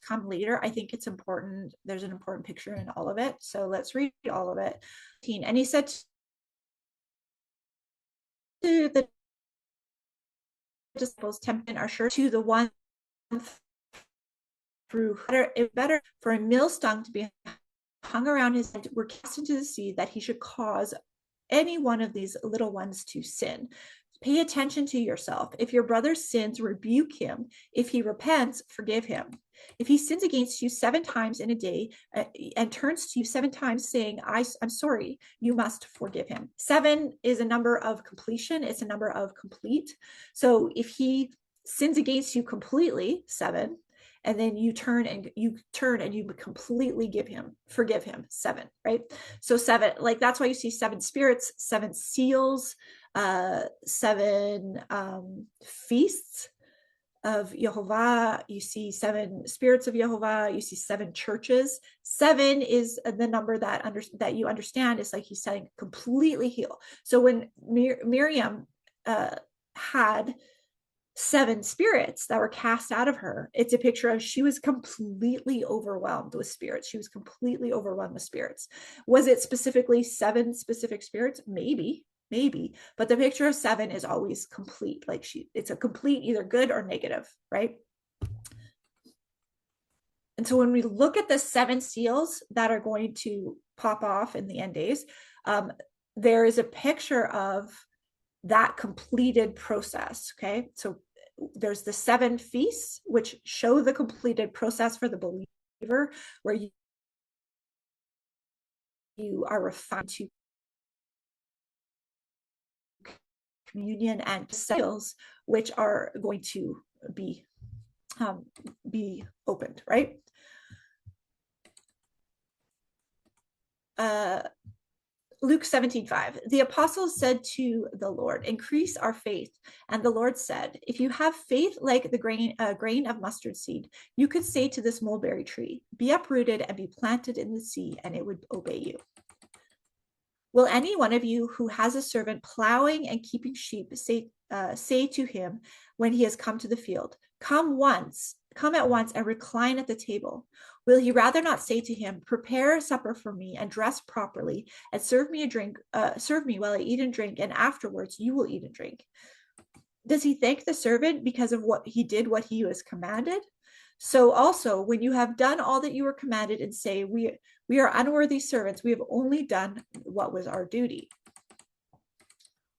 come later. I think it's important. There's an important picture in all of it. So let's read all of it. And he said to the disciples, tempting are sure to the one through better for a millstone to be hung around his head were cast into the sea, that he should cause any one of these little ones to sin. Pay attention to yourself. If your brother sins, rebuke him. If he repents, forgive him. If he sins against you 7 times in a day and turns to you 7 times saying, I'm sorry, you must forgive him. 7 is a number of completion. It's a number of complete. So if he sins against you completely, 7, and then you turn and you completely forgive him. 7, right? So 7, like that's why you see 7 spirits, 7 seals, 7 feasts of Yehovah. You see 7 spirits of Yehovah. You see 7 churches. 7 is the number that you understand is like he's saying completely heal. So when Miriam had 7 spirits that were cast out of her, it's a picture of she was completely overwhelmed with spirits. She was completely overwhelmed with spirits. Was it specifically 7 specific spirits? Maybe, but the picture of 7 is always complete. Like it's a complete either good or negative, right? And so when we look at the 7 seals that are going to pop off in the end days, there is a picture of that completed process. Okay, so there's the 7 feasts, which show the completed process for the believer, where you are refined to communion, and seals, which are going to be opened, right? Luke 17:5. The apostles said to the Lord, increase our faith. And the Lord said, if you have faith like the grain of mustard seed, you could say to this mulberry tree, be uprooted and be planted in the sea, and it would obey you. Will any one of you who has a servant plowing and keeping sheep say to him when he has come to the field, come at once and recline at the table? Will he rather not say to him, prepare supper for me and dress properly and serve me while I eat and drink, and afterwards you will eat and drink? Does he thank the servant because of what he was commanded? So also, when you have done all that you were commanded and say, we are unworthy servants, we have only done what was our duty.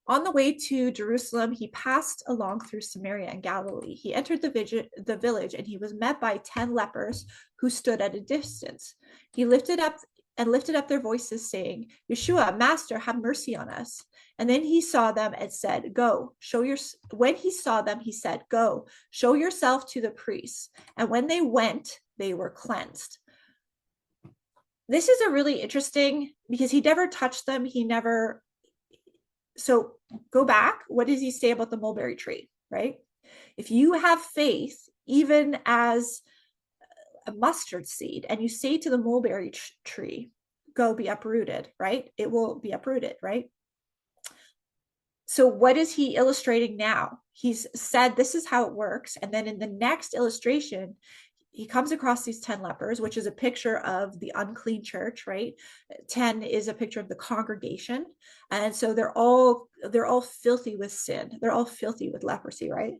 On the way to Jerusalem, he passed along through Samaria and Galilee. He entered the village, and he was met by 10 lepers who stood at a distance. He lifted up their voices, saying, Yeshua, Master, have mercy on us. And then he saw them and said, when he saw them, he said, go, show yourself to the priests. And when they went, they were cleansed. This is a really interesting, because he never touched them. So go back. What does he say about the mulberry tree, right? If you have faith, even as a mustard seed, and you say to the mulberry tree, go be uprooted, right? It will be uprooted, right? So what is he illustrating now? He's said this is how it works. And then in the next illustration, he comes across these 10 lepers, which is a picture of the unclean church, right? 10 is a picture of the congregation. And so they're all filthy with sin. They're all filthy with leprosy, right?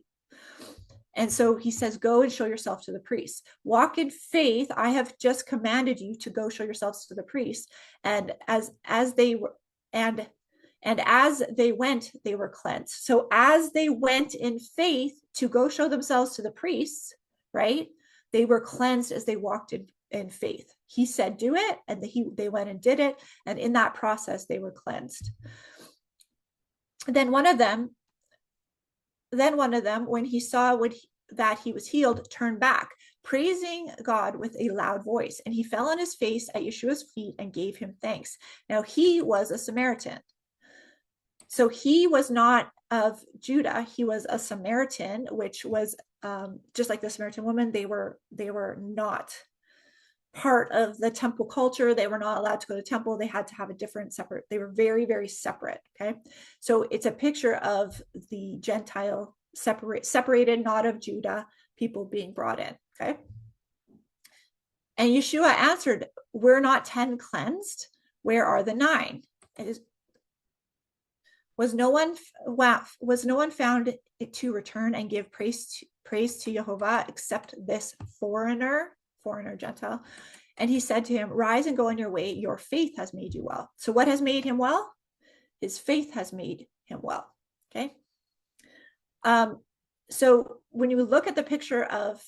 And so he says, go and show yourself to the priests. Walk in faith. I have just commanded you to go show yourselves to the priests. And as they went, they were cleansed. So as they went in faith to go show themselves to the priests, right? They were cleansed as they walked in faith. He said, do it. And they went and did it. And in that process, they were cleansed. Then one of them, when he saw that he was healed, turned back, praising God with a loud voice. And he fell on his face at Yeshua's feet and gave him thanks. Now he was a Samaritan. So he was not of Judah. He was a Samaritan, which was just like the Samaritan woman. They were not part of the temple culture. They were not allowed to go to the temple. They had to have they were very, very separate. Okay. So it's a picture of the Gentile separated, not of Judah, people being brought in. Okay. And Yeshua answered, we're not 10 cleansed. Where are the 9? Was no one found to return and give praise to Yehovah except this foreigner, Gentile? And he said to him, rise and go on your way. Your faith has made you well. So what has made him well? His faith has made him well. Okay. So when you look at the picture of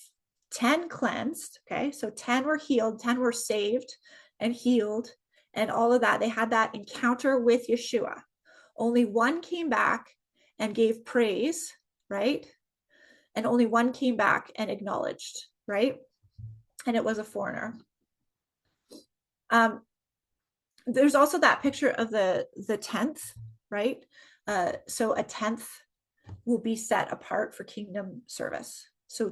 10 cleansed, okay, so 10 were healed, 10 were saved and healed, and all of that, they had that encounter with Yeshua. Only one came back and gave praise, right? And only one came back and acknowledged right? And it was a foreigner. There's also that picture of the tenth, right? So a tenth will be set apart for kingdom service. So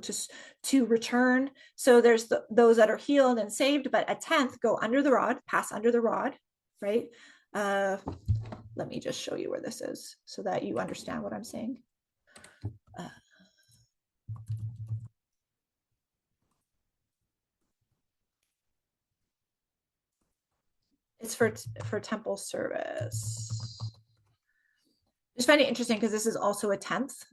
to return. So there's those that are healed and saved, but a tenth go under the rod, pass under the rod, right? Let me just show you where this is so that you understand what I'm saying. It's for temple service. I just find it interesting because this is also a tenth.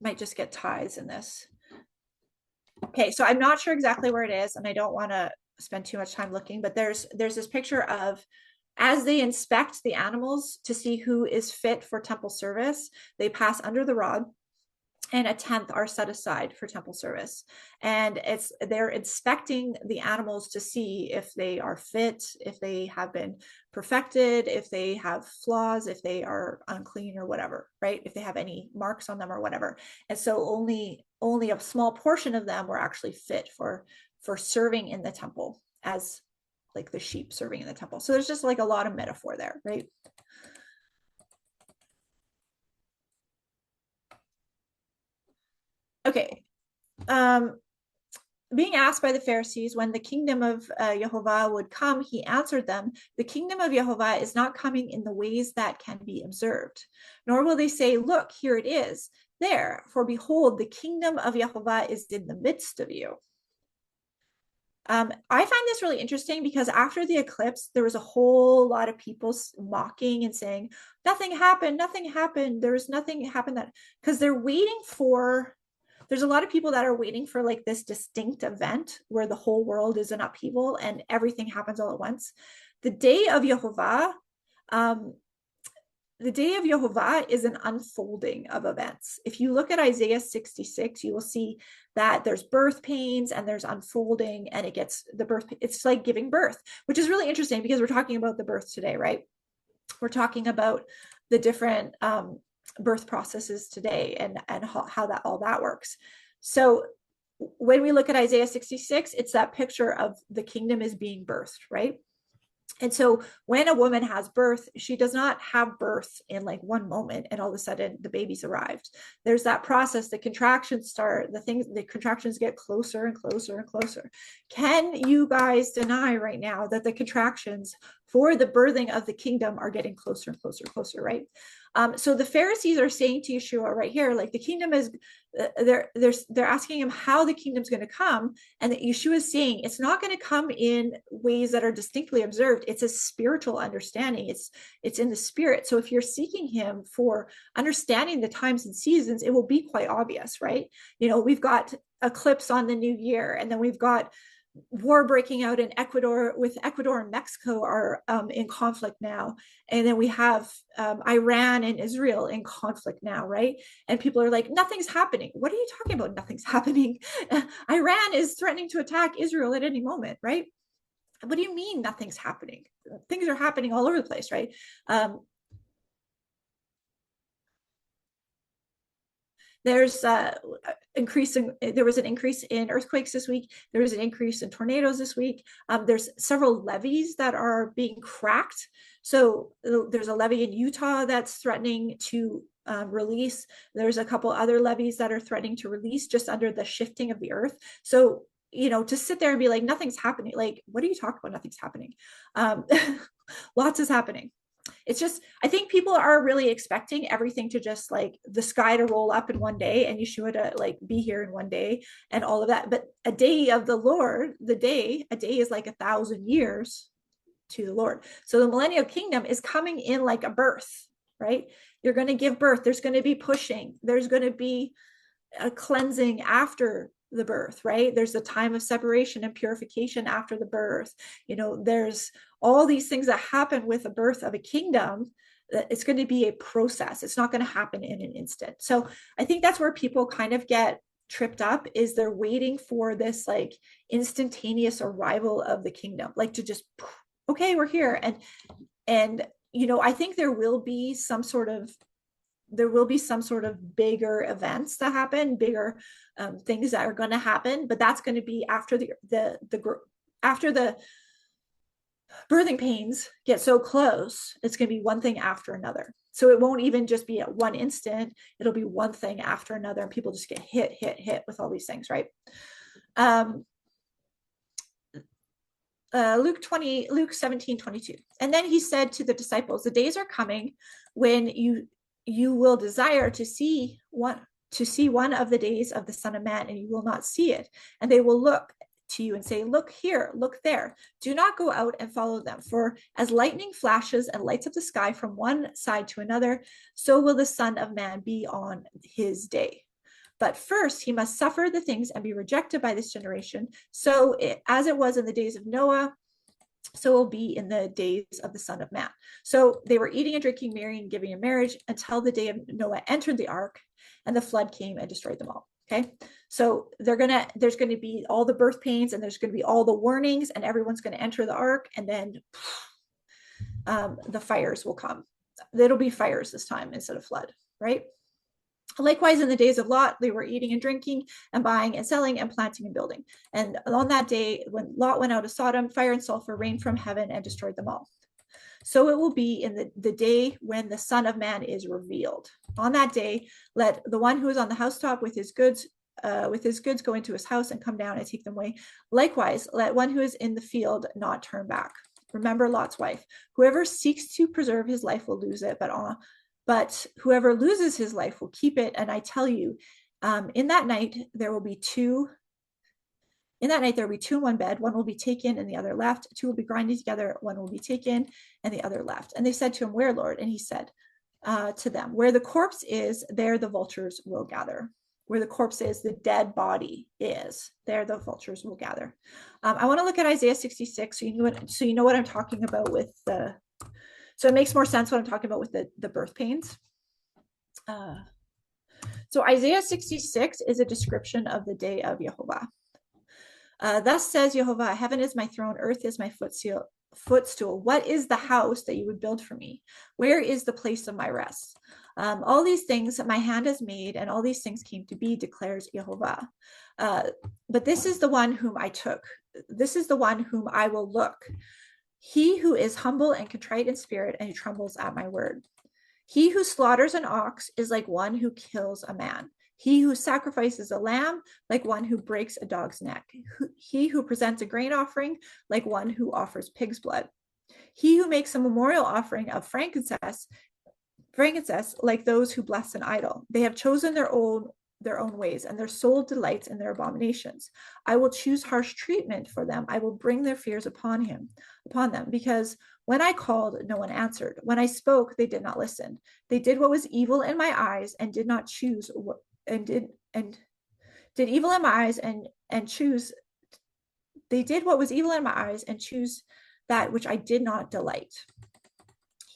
Might just get tithes in this. Okay, so I'm not sure exactly where it is, and I don't want to spend too much time looking, but there's this picture of as they inspect the animals to see who is fit for temple service, they pass under the rod, and a tenth are set aside for temple service. And they're inspecting the animals to see if they are fit, if they have been perfected, if they have flaws, if they are unclean or whatever, right? If they have any marks on them or whatever. And so only a small portion of them were actually fit for serving in the temple as like the sheep serving in the temple. So there's just like a lot of metaphor there, right? Okay. Being asked by the Pharisees when the kingdom of Jehovah would come, he answered them, the kingdom of Jehovah is not coming in the ways that can be observed, nor will they say, look, here it is, there, for behold, the kingdom of Jehovah is in the midst of you. I find this really interesting because after the eclipse, there was a whole lot of people mocking and saying, nothing happened, there was nothing happened, that because they're waiting for, there's a lot of people that are waiting for like this distinct event where the whole world is in upheaval and everything happens all at once. The day of Yehovah, the day of Yehovah is an unfolding of events. If you look at Isaiah 66, you will see that there's birth pains and there's unfolding, and it gets the birth, it's like giving birth, which is really interesting because we're talking about the birth today, right? We're talking about the different birth processes today and how that all that works. So when we look at Isaiah 66, it's that picture of the kingdom is being birthed, right? And so when a woman has birth, she does not have birth in like one moment and all of a sudden the baby's arrived. There's that process, the contractions start, the contractions get closer and closer and closer. Can you guys deny right now that the contractions for the birthing of the kingdom are getting closer and closer and closer, right? So the Pharisees are saying to Yeshua right here, like the kingdom is, they're asking him how the kingdom's going to come, and that Yeshua is saying it's not going to come in ways that are distinctly observed. It's a spiritual understanding. It's in the spirit. So if you're seeking him for understanding the times and seasons, it will be quite obvious, right? You know, we've got eclipse on the new year, and then we've got war breaking out in Ecuador, with Ecuador and Mexico are in conflict now. And then we have Iran and Israel in conflict now, right? And people are like, nothing's happening. What are you talking about? Nothing's happening. Iran is threatening to attack Israel at any moment, right? What do you mean nothing's happening? Things are happening all over the place, right? There's there was an increase in earthquakes this week. There was an increase in tornadoes this week. There's several levees that are being cracked. So there's a levee in Utah that's threatening to release. There's a couple other levees that are threatening to release just under the shifting of the earth. So, you know, to sit there and be like, nothing's happening. Like, what are you talking about? Nothing's happening. Lots is happening. It's just, I think people are really expecting everything to just like the sky to roll up in one day and Yeshua to like be here in one day and all of that. But a day of the Lord, a day is like 1,000 years to the Lord. So the millennial kingdom is coming in like a birth, right? You're going to give birth. There's going to be pushing. There's going to be a cleansing after the birth, right? There's a time of separation and purification after the birth. You know, there's all these things that happen with the birth of a kingdom. It's going to be a process. It's not going to happen in an instant. So I think that's where people kind of get tripped up, is they're waiting for this like instantaneous arrival of the kingdom, like to just, okay, we're here. And you know, I think there will be some sort of there will be some sort of bigger events that happen, bigger things that are going to happen, but that's going to be after after the birthing pains get so close. It's going to be one thing after another. So it won't even just be at one instant. It'll be one thing after another, and people just get hit with all these things, right? Luke 17:22. And then he said to the disciples, the days are coming when you will desire to see one of the days of the Son of Man, and you will not see it. And they will look to you and say, look here, look there. Do not go out and follow them. For as lightning flashes and lights up the sky from one side to another, so will the Son of Man be on his day. But first he must suffer the things and be rejected by this generation. So as it was in the days of Noah, so it will be in the days of the Son of Man. So they were eating and drinking, marrying and giving in marriage until the day of Noah entered the ark, and the flood came and destroyed them all. Okay, so there's going to be all the birth pains, and there's going to be all the warnings, and everyone's going to enter the ark, and then the fires will come. It'll be fires this time instead of flood, right? Likewise, in the days of Lot, they were eating and drinking and buying and selling and planting and building. And on that day, when Lot went out of Sodom, fire and sulfur rained from heaven and destroyed them all. So it will be in the day when the Son of Man is revealed. On that day, let the one who is on the housetop with his goods go into his house and come down and take them away. Likewise, let one who is in the field not turn back. Remember Lot's wife. Whoever seeks to preserve his life will lose it, but whoever loses his life will keep it. And I tell you, in that night there will be two in one bed. One will be taken and the other left. Two will be grinding together. One will be taken and the other left. And they said to him, where, Lord? And he said to them, where the corpse is, there the vultures will gather. Where the corpse is, the dead body is, there the vultures will gather. I want to look at Isaiah 66 so you know what I'm talking about with the. So it makes more sense what I'm talking about with the birth pains. So Isaiah 66 is a description of the day of Yehovah. Thus says Yehovah, heaven is my throne, earth is my footstool. What is the house that you would build for me? Where is the place of my rest? All these things my hand has made, and all these things came to be, declares Yehovah. But this is the one whom I took. This is the one whom I will look. He who is humble and contrite in spirit, and who trembles at my word. He who slaughters an ox is like one who kills a man. He who sacrifices a lamb, like one who breaks a dog's neck. He who presents a grain offering, like one who offers pig's blood. He who makes a memorial offering of frankincense, like those who bless an idol. They have chosen their own ways, and their soul delights in their abominations. I will choose harsh treatment for them. I will bring their fears upon them, because when I called, no one answered. When I spoke, they did not listen. They did what was evil in my eyes and did not choose did evil in my eyes and choose. They did what was evil in my eyes and choose that which I did not delight.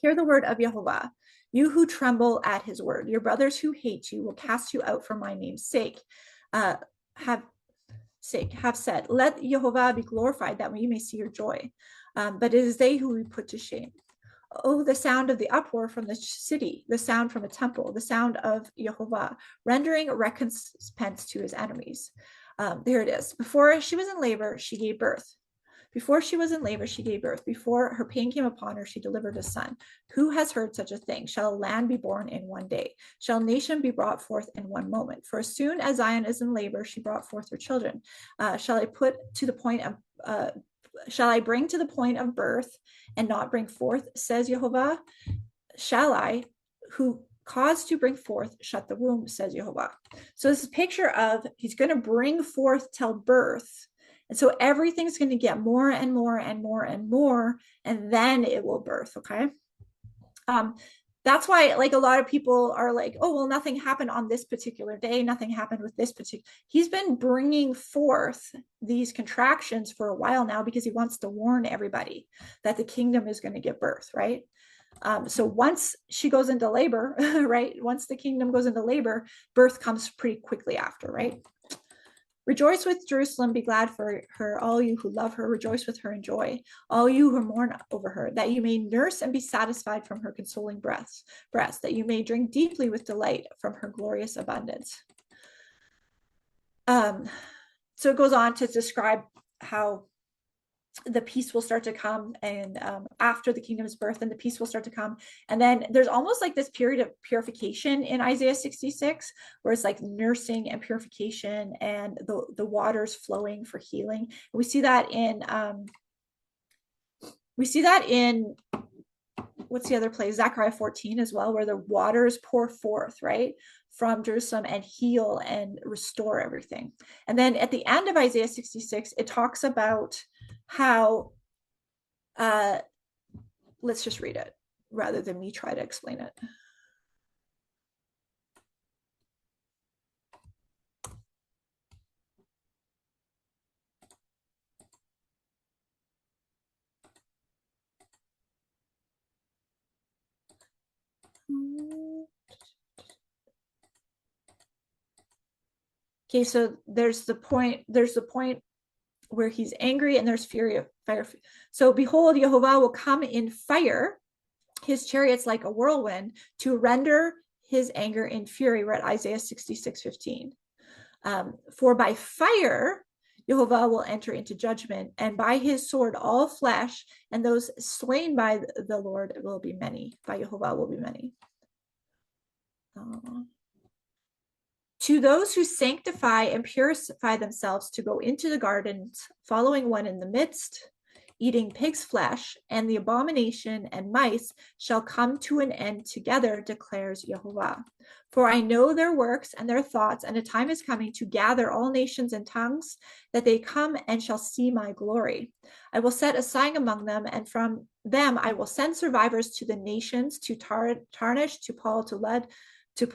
Hear the word of Yehovah. You who tremble at his word, your brothers who hate you will cast you out for my name's sake. Have said, let Yehovah be glorified, that you may see your joy. But it is they who we put to shame. Oh, the sound of the uproar from the city, the sound from a temple, the sound of Yehovah, rendering recompense to his enemies. There it is. Before she was in labor, she gave birth. Before her pain came upon her, she delivered a son. Who has heard such a thing? Shall a land be born in one day? Shall a nation be brought forth in one moment? For as soon as Zion is in labor, she brought forth her children. Shall I bring to the point of birth and not bring forth, says Yehovah? Shall I, who caused to bring forth, shut the womb, says Yehovah? So this is a picture of he's going to bring forth till birth. And so everything's going to get more and more and more and more, and then it will birth, okay? That's why, like, a lot of people are like, oh, well, nothing happened on this particular day. Nothing happened with this particular. He's been bringing forth these contractions for a while now because he wants to warn everybody that the kingdom is going to give birth, right? So once she goes into labor, right? Once the kingdom goes into labor, birth comes pretty quickly after, right? Rejoice with Jerusalem, be glad for her, all you who love her, rejoice with her in joy, all you who mourn over her, that you may nurse and be satisfied from her consoling breasts, that you may drink deeply with delight from her glorious abundance. So it goes on to describe how the peace will start to come, and after the kingdom's birth, and the peace will start to come. And then there's almost like this period of purification in Isaiah 66, where it's like nursing and purification, and the waters flowing for healing. And we see that in what's the other place? Zechariah 14 as well, where the waters pour forth, right, from Jerusalem and heal and restore everything. And then at the end of Isaiah 66, it talks about how, let's just read it rather than me try to explain it. Okay, so there's the point where he's angry, and there's fury of fire. So behold, Yehovah will come in fire, his chariots like a whirlwind, to render his anger in fury. We're at Isaiah 66:15. For by fire Yehovah will enter into judgment, and by his sword all flesh, and those slain by the Lord will be many. By Yehovah will be many. To those who sanctify and purify themselves to go into the gardens, following one in the midst, eating pig's flesh, and the abomination and mice shall come to an end together, declares Yehovah. For I know their works and their thoughts, and a time is coming to gather all nations and tongues, that they come and shall see my glory. I will set a sign among them, and from them I will send survivors to the nations, to Tarnish, to pull, to lead, to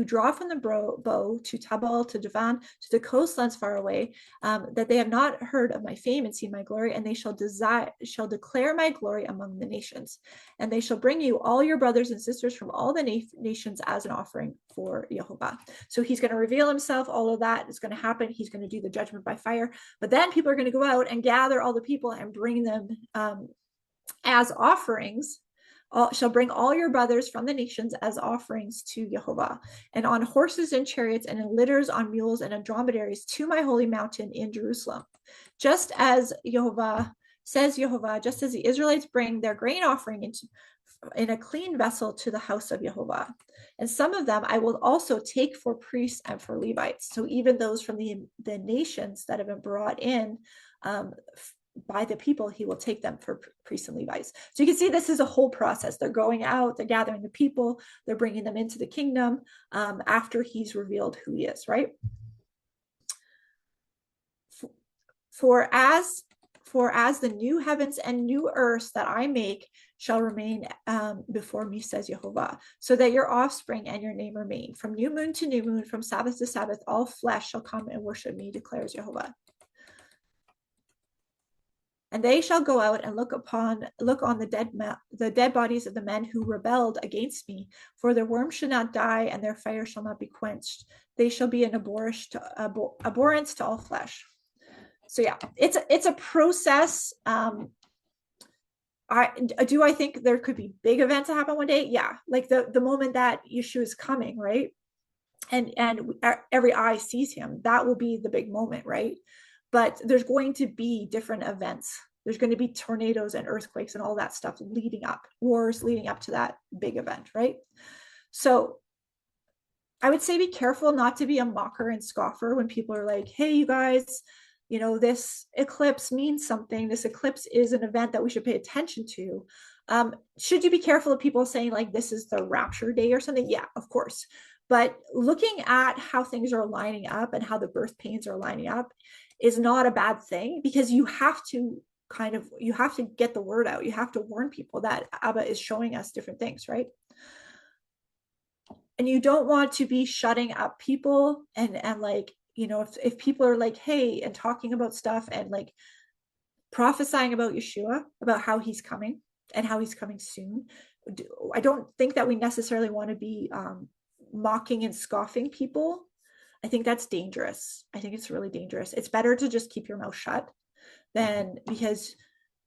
draw from the bow, to Tabal, to Javan, to the coastlands far away, that they have not heard of my fame and seen my glory, and they shall declare my glory among the nations. And they shall bring you all your brothers and sisters from all the nations as an offering for Yehovah. So he's going to reveal himself. All of that is going to happen. He's going to do the judgment by fire. But then people are going to go out and gather all the people and bring them as offerings. Shall bring all your brothers from the nations as offerings to Yehovah, and on horses and chariots, and in litters, on mules and on dromedaries, to my holy mountain in Jerusalem. Just as Yehovah, says Yehovah, just as the Israelites bring their grain offering in a clean vessel to the house of Yehovah. And some of them I will also take for priests and for Levites. So even those from the nations that have been brought in by the people, he will take them for priests and Levites. So you can see this is a whole process. They're going out, they're gathering the people, they're bringing them into the kingdom after he's revealed who he is, right? For as the new heavens and new earth that I make shall remain before me, says Yehovah, so that your offspring and your name remain. From new moon to new moon, from Sabbath to Sabbath, all flesh shall come and worship me, declares Yehovah. And they shall go out and look on the dead bodies of the men who rebelled against me, for their worm should not die, and their fire shall not be quenched. They shall be an abhorrence to all flesh. So yeah, it's a process. I think there could be big events that happen one day. Yeah, like the moment that Yeshua is coming, right? And every eye sees him. That will be the big moment, right? But there's going to be different events. There's going to be tornadoes and earthquakes and all that stuff leading up, wars leading up to that big event, right? So I would say be careful not to be a mocker and scoffer when people are like, hey, you guys, this eclipse means something. This eclipse is an event that we should pay attention to. Should you be careful of people saying like, this is the rapture day or something? Yeah, of course. But looking at how things are lining up and how the birth pains are lining up is not a bad thing, because you have to get the word out. You have to warn people that Abba is showing us different things, right? And you don't want to be shutting up people and like, if people are like, hey, and talking about stuff and like prophesying about Yeshua, about how he's coming and how he's coming soon. I don't think that we necessarily want to be mocking and scoffing people I think that's dangerous. I think it's really dangerous. It's better to just keep your mouth shut than, because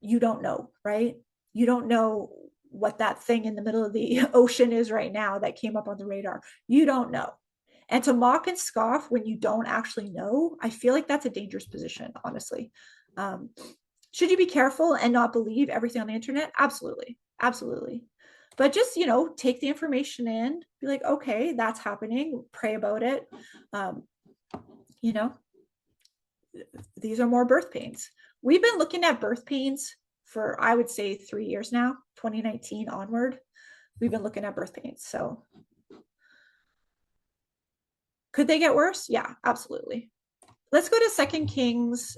you don't know, right? You don't know what that thing in the middle of the ocean is right now that came up on the radar. You don't know. And to mock and scoff when you don't actually know, I feel like that's a dangerous position, honestly. Should you be careful and not believe everything on the internet? Absolutely. Absolutely. But just, take the information in, be like, okay, that's happening, pray about it. You know, these are more birth pains. We've been looking at birth pains for, I would say, 3 years now, 2019 onward. We've been looking at birth pains. So could they get worse? Yeah, absolutely. Let's go to 2 Kings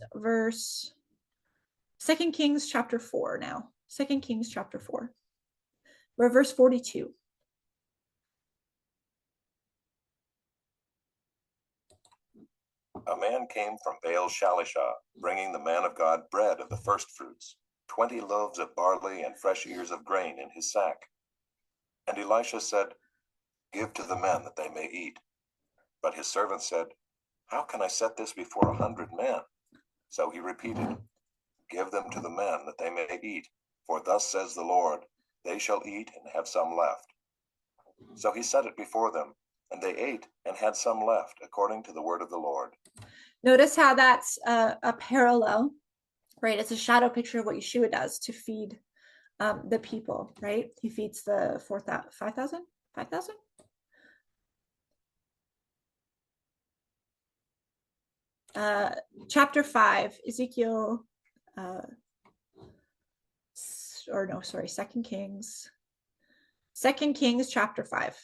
chapter 4 now. 2 Kings chapter 4. We're verse 42. A man came from Baal Shalisha, bringing the man of God bread of the first fruits, 20 loaves of barley and fresh ears of grain in his sack. And Elisha said, "Give to the men that they may eat." But his servant said, "How can I set this before 100 men?" So he repeated, "Give them to the men that they may eat, for thus says the Lord, they shall eat and have some left." So he set it before them, and they ate and had some left, according to the word of the Lord. Notice how that's a parallel, right? It's a shadow picture of what Yeshua does to feed the people, right? He feeds the 5,000? Chapter 5, Ezekiel, or no, sorry, 2 Kings. 2 Kings chapter 5.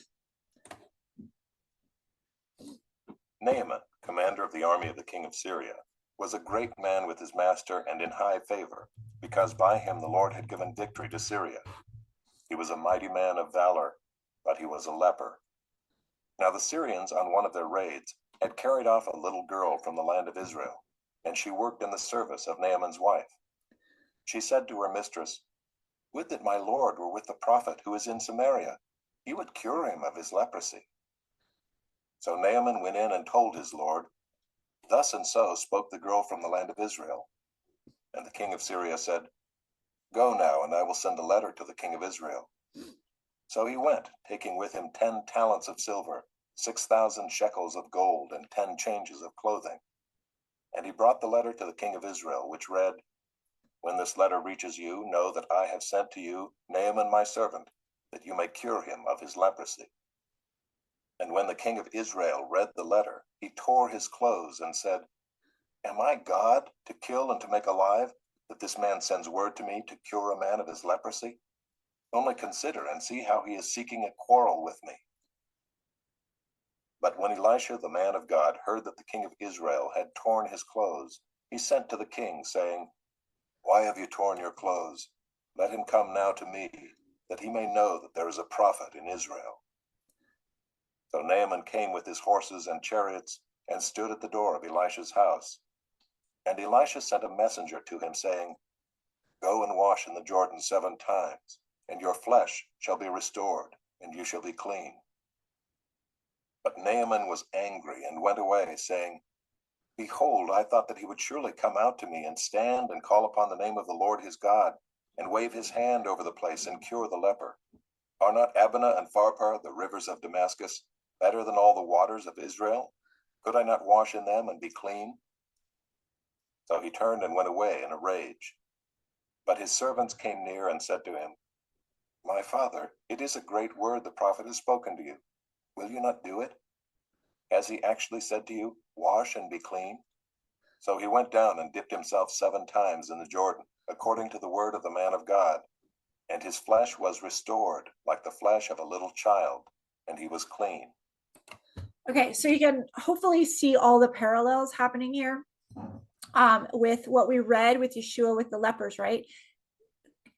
Naaman, commander of the army of the king of Syria, was a great man with his master and in high favor, because by him the Lord had given victory to Syria. He was a mighty man of valor, but he was a leper. Now the Syrians, on one of their raids, had carried off a little girl from the land of Israel, and she worked in the service of Naaman's wife. She said to her mistress, "Would that my Lord were with the prophet who is in Samaria. He would cure him of his leprosy." So Naaman went in and told his Lord, "Thus and so spoke the girl from the land of Israel." And the king of Syria said, "Go now, and I will send a letter to the king of Israel." So he went, taking with him 10 talents of silver, 6,000 shekels of gold, and 10 changes of clothing. And he brought the letter to the king of Israel, which read, "When this letter reaches you, know that I have sent to you Naaman my servant, that you may cure him of his leprosy." And when the king of Israel read the letter, he tore his clothes and said, "Am I God to kill and to make alive, that this man sends word to me to cure a man of his leprosy? Only consider and see how he is seeking a quarrel with me." But when Elisha the man of God heard that the king of Israel had torn his clothes, he sent to the king, saying, "Why have you torn your clothes? Let him come now to me, that he may know that there is a prophet in Israel." So Naaman came with his horses and chariots, and stood at the door of Elisha's house. And Elisha sent a messenger to him, saying, "Go and wash in the Jordan 7 times, and your flesh shall be restored, and you shall be clean." But Naaman was angry and went away, saying, "Behold, I thought that he would surely come out to me and stand and call upon the name of the Lord his God, and wave his hand over the place and cure the leper. Are not Abana and Pharpar, the rivers of Damascus, better than all the waters of Israel? Could I not wash in them and be clean?" So he turned and went away in a rage. But his servants came near and said to him, "My father, it is a great word the prophet has spoken to you. Will you not do it? Has he actually said to you, 'Wash and be clean'?" So he went down and dipped himself 7 times in the Jordan, according to the word of the man of God. And his flesh was restored, like the flesh of a little child, and he was clean. Okay, so you can hopefully see all the parallels happening here with what we read with Yeshua with the lepers, right?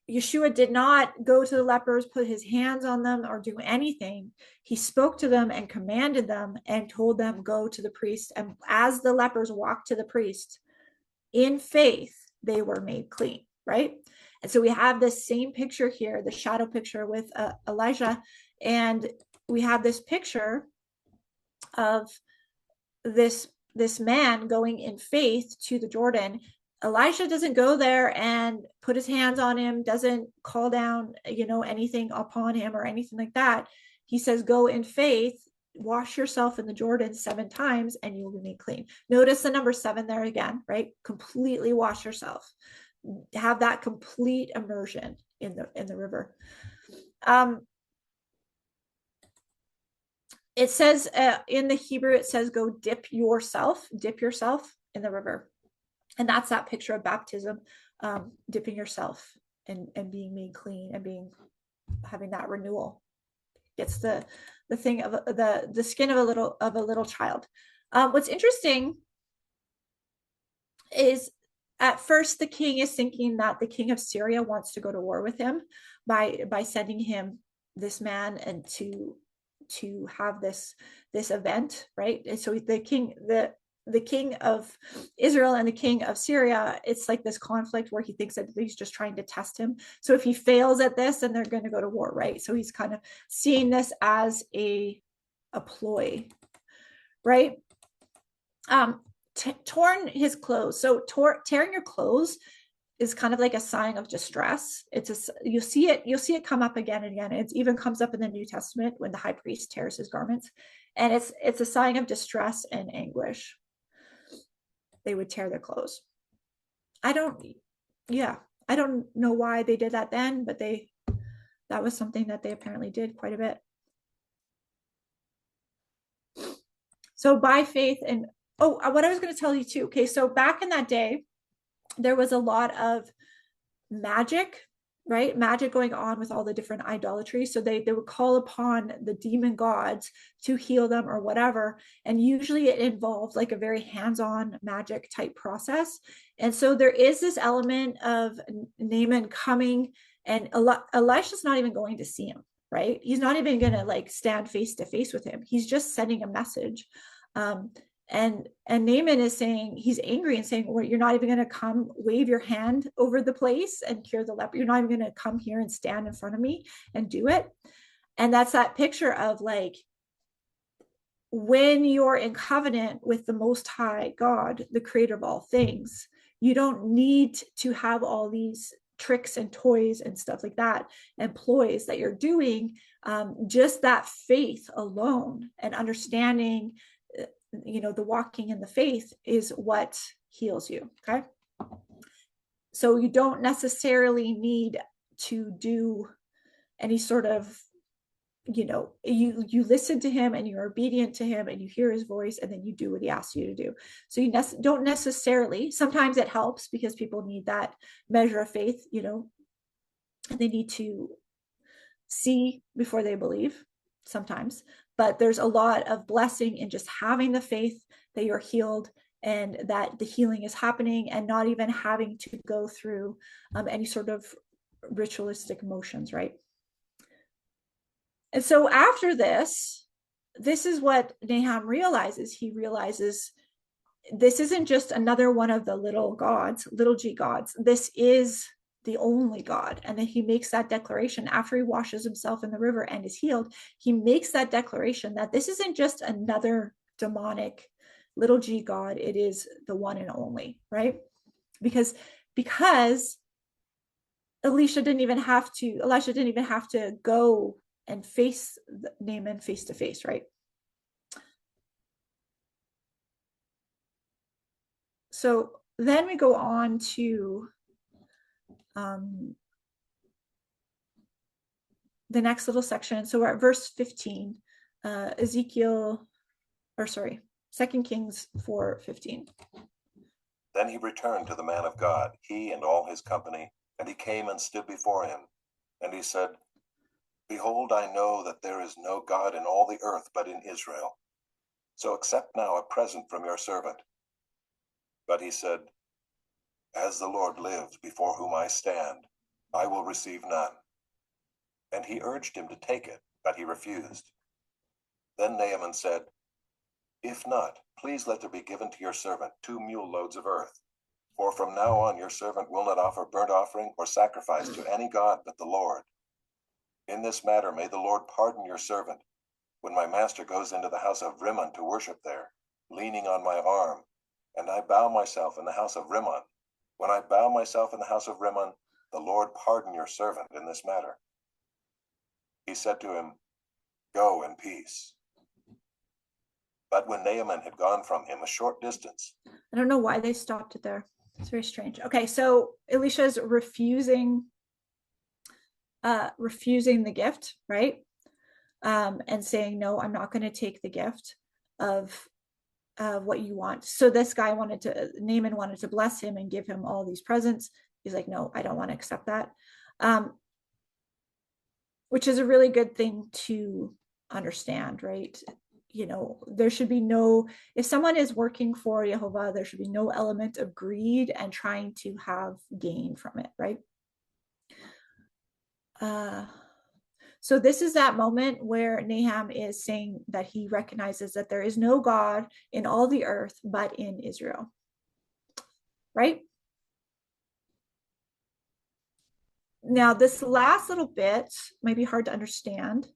Yeshua did not go to the lepers, put his hands on them, or do anything. He spoke to them and commanded them and told them, "Go to the priest." And as the lepers walked to the priest in faith, they were made clean, right? And so we have this same picture here, the shadow picture with Elijah. And we have this picture of this man going in faith to the Jordan, Elisha doesn't go there and put his hands on him, doesn't call down, anything upon him or anything like that. He says, go in faith, wash yourself in the Jordan 7 times and you will be made clean. Notice the number 7 there again, right? Completely wash yourself. Have that complete immersion in the river. It says in the Hebrew, it says, go dip yourself in the river. And that's that picture of baptism, dipping yourself and being made clean and having that renewal. It's the thing of the skin of a little child. What's interesting is at first the king is thinking that the king of Syria wants to go to war with him by sending him this man and to have this event, right? And so the king of Israel and the king of Syria, it's like this conflict where he thinks that he's just trying to test him. So if he fails at this, then they're going to go to war, right? So he's kind of seeing this as a ploy, right? Torn his clothes. So tearing your clothes is kind of like a sign of distress. You'll see it come up again and again. It even comes up in the New Testament when the high priest tears his garments, and it's a sign of distress and anguish. They would tear their clothes. I don't know why they did that then, but that was something that they apparently did quite a bit. So by faith, and what I was going to tell you too. Okay, so back in that day, there was a lot of magic, right? Magic going on with all the different idolatry. So they would call upon the demon gods to heal them or whatever. And usually it involved like a very hands-on magic type process. And so there is this element of Naaman coming, and Elisha's not even going to see him, right? He's not even going to like stand face to face with him. He's just sending a message. And Naaman is saying, he's angry and saying, well, you're not even going to come wave your hand over the place and cure the leper. You're not even going to come here and stand in front of me and do it. And that's that picture of like, when you're in covenant with the Most High God, the creator of all things, you don't need to have all these tricks and toys and stuff like that and ploys that you're doing. Just that faith alone and understanding the walking in the faith is what heals you. Okay. So you don't necessarily need to do any sort of, you listen to him and you're obedient to him and you hear his voice and then you do what he asks you to do. So you don't necessarily, sometimes it helps because people need that measure of faith, and they need to see before they believe sometimes. But there's a lot of blessing in just having the faith that you're healed and that the healing is happening and not even having to go through any sort of ritualistic motions, right? And so after this is what Nahum realizes. He realizes this isn't just another one of the little g gods. This is the only God. And then he makes that declaration after he washes himself in the river and is healed. He makes that declaration that this isn't just another demonic little g God. It is the one and only, right? Because Elisha didn't even have to go and face Naaman face to face, right? So then we go on to the next little section. So we're at verse 15, 2 Kings 4:15. Then he returned to the man of God, he and all his company, and he came and stood before him. And he said, Behold, I know that there is no God in all the earth but in Israel. So accept now a present from your servant. But he said, As the Lord lives, before whom I stand, I will receive none. And he urged him to take it, but he refused. Then Naaman said, If not, please let there be given to your servant 2 mule loads of earth. For from now on your servant will not offer burnt offering or sacrifice to any god but the Lord. In this matter may the Lord pardon your servant, when my master goes into the house of Rimmon to worship there. leaning on my arm, and I bow myself in the house of Rimmon. When I bow myself in the house of Rimmon, the Lord pardon your servant in this matter. He said to him, Go in peace. But when Naaman had gone from him a short distance. I don't know why they stopped it there. It's very strange. Okay, so Elisha's refusing the gift, right? And saying, no, I'm not going to take the gift of what you want. So this guy Naaman wanted to bless him and give him all these presents. He's like, no, I don't want to accept that. Which is a really good thing to understand, right? There should be if someone is working for Yehovah, there should be no element of greed and trying to have gain from it, right? So this is that moment where Nahum is saying that he recognizes that there is no God in all the earth but in Israel, right? Now, this last little bit might be hard to understand.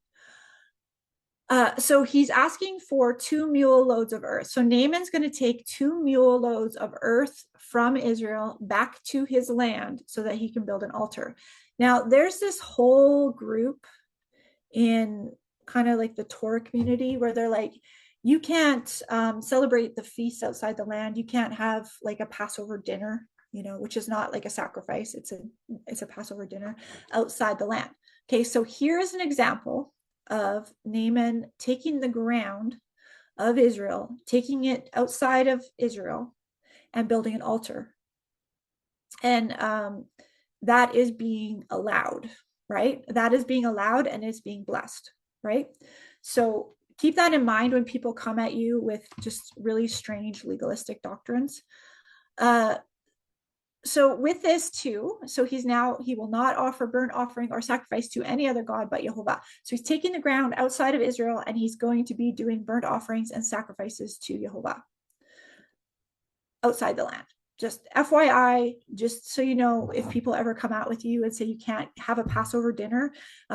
So he's asking for 2 mule loads of earth. So Naaman's going to take 2 mule loads of earth from Israel back to his land so that he can build an altar. Now, there's this whole group in kind of like the Torah community where they're like, you can't celebrate the feast outside the land. You can't have like a Passover dinner, which is not like a sacrifice. It's a Passover dinner outside the land. Okay, so here's an example of Naaman taking the ground of Israel, taking it outside of Israel and building an altar. And that is being allowed, right? That is being allowed and is being blessed, right? So keep that in mind when people come at you with just really strange legalistic doctrines. So with this too, so he will not offer burnt offering or sacrifice to any other God but Yehovah. So he's taking the ground outside of Israel and he's going to be doing burnt offerings and sacrifices to Yehovah outside the land. Just FYI, just so you know, if people ever come out with you and say you can't have a Passover dinner,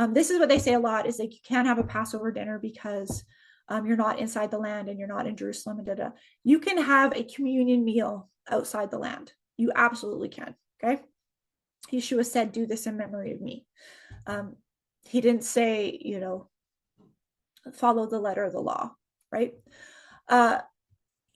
this is what they say a lot, is like you can't have a Passover dinner because you're not inside the land and you're not in Jerusalem and da-da. You can have a communion meal outside the land. You absolutely can, okay? Yeshua said, do this in memory of me. He didn't say, follow the letter of the law, right? We're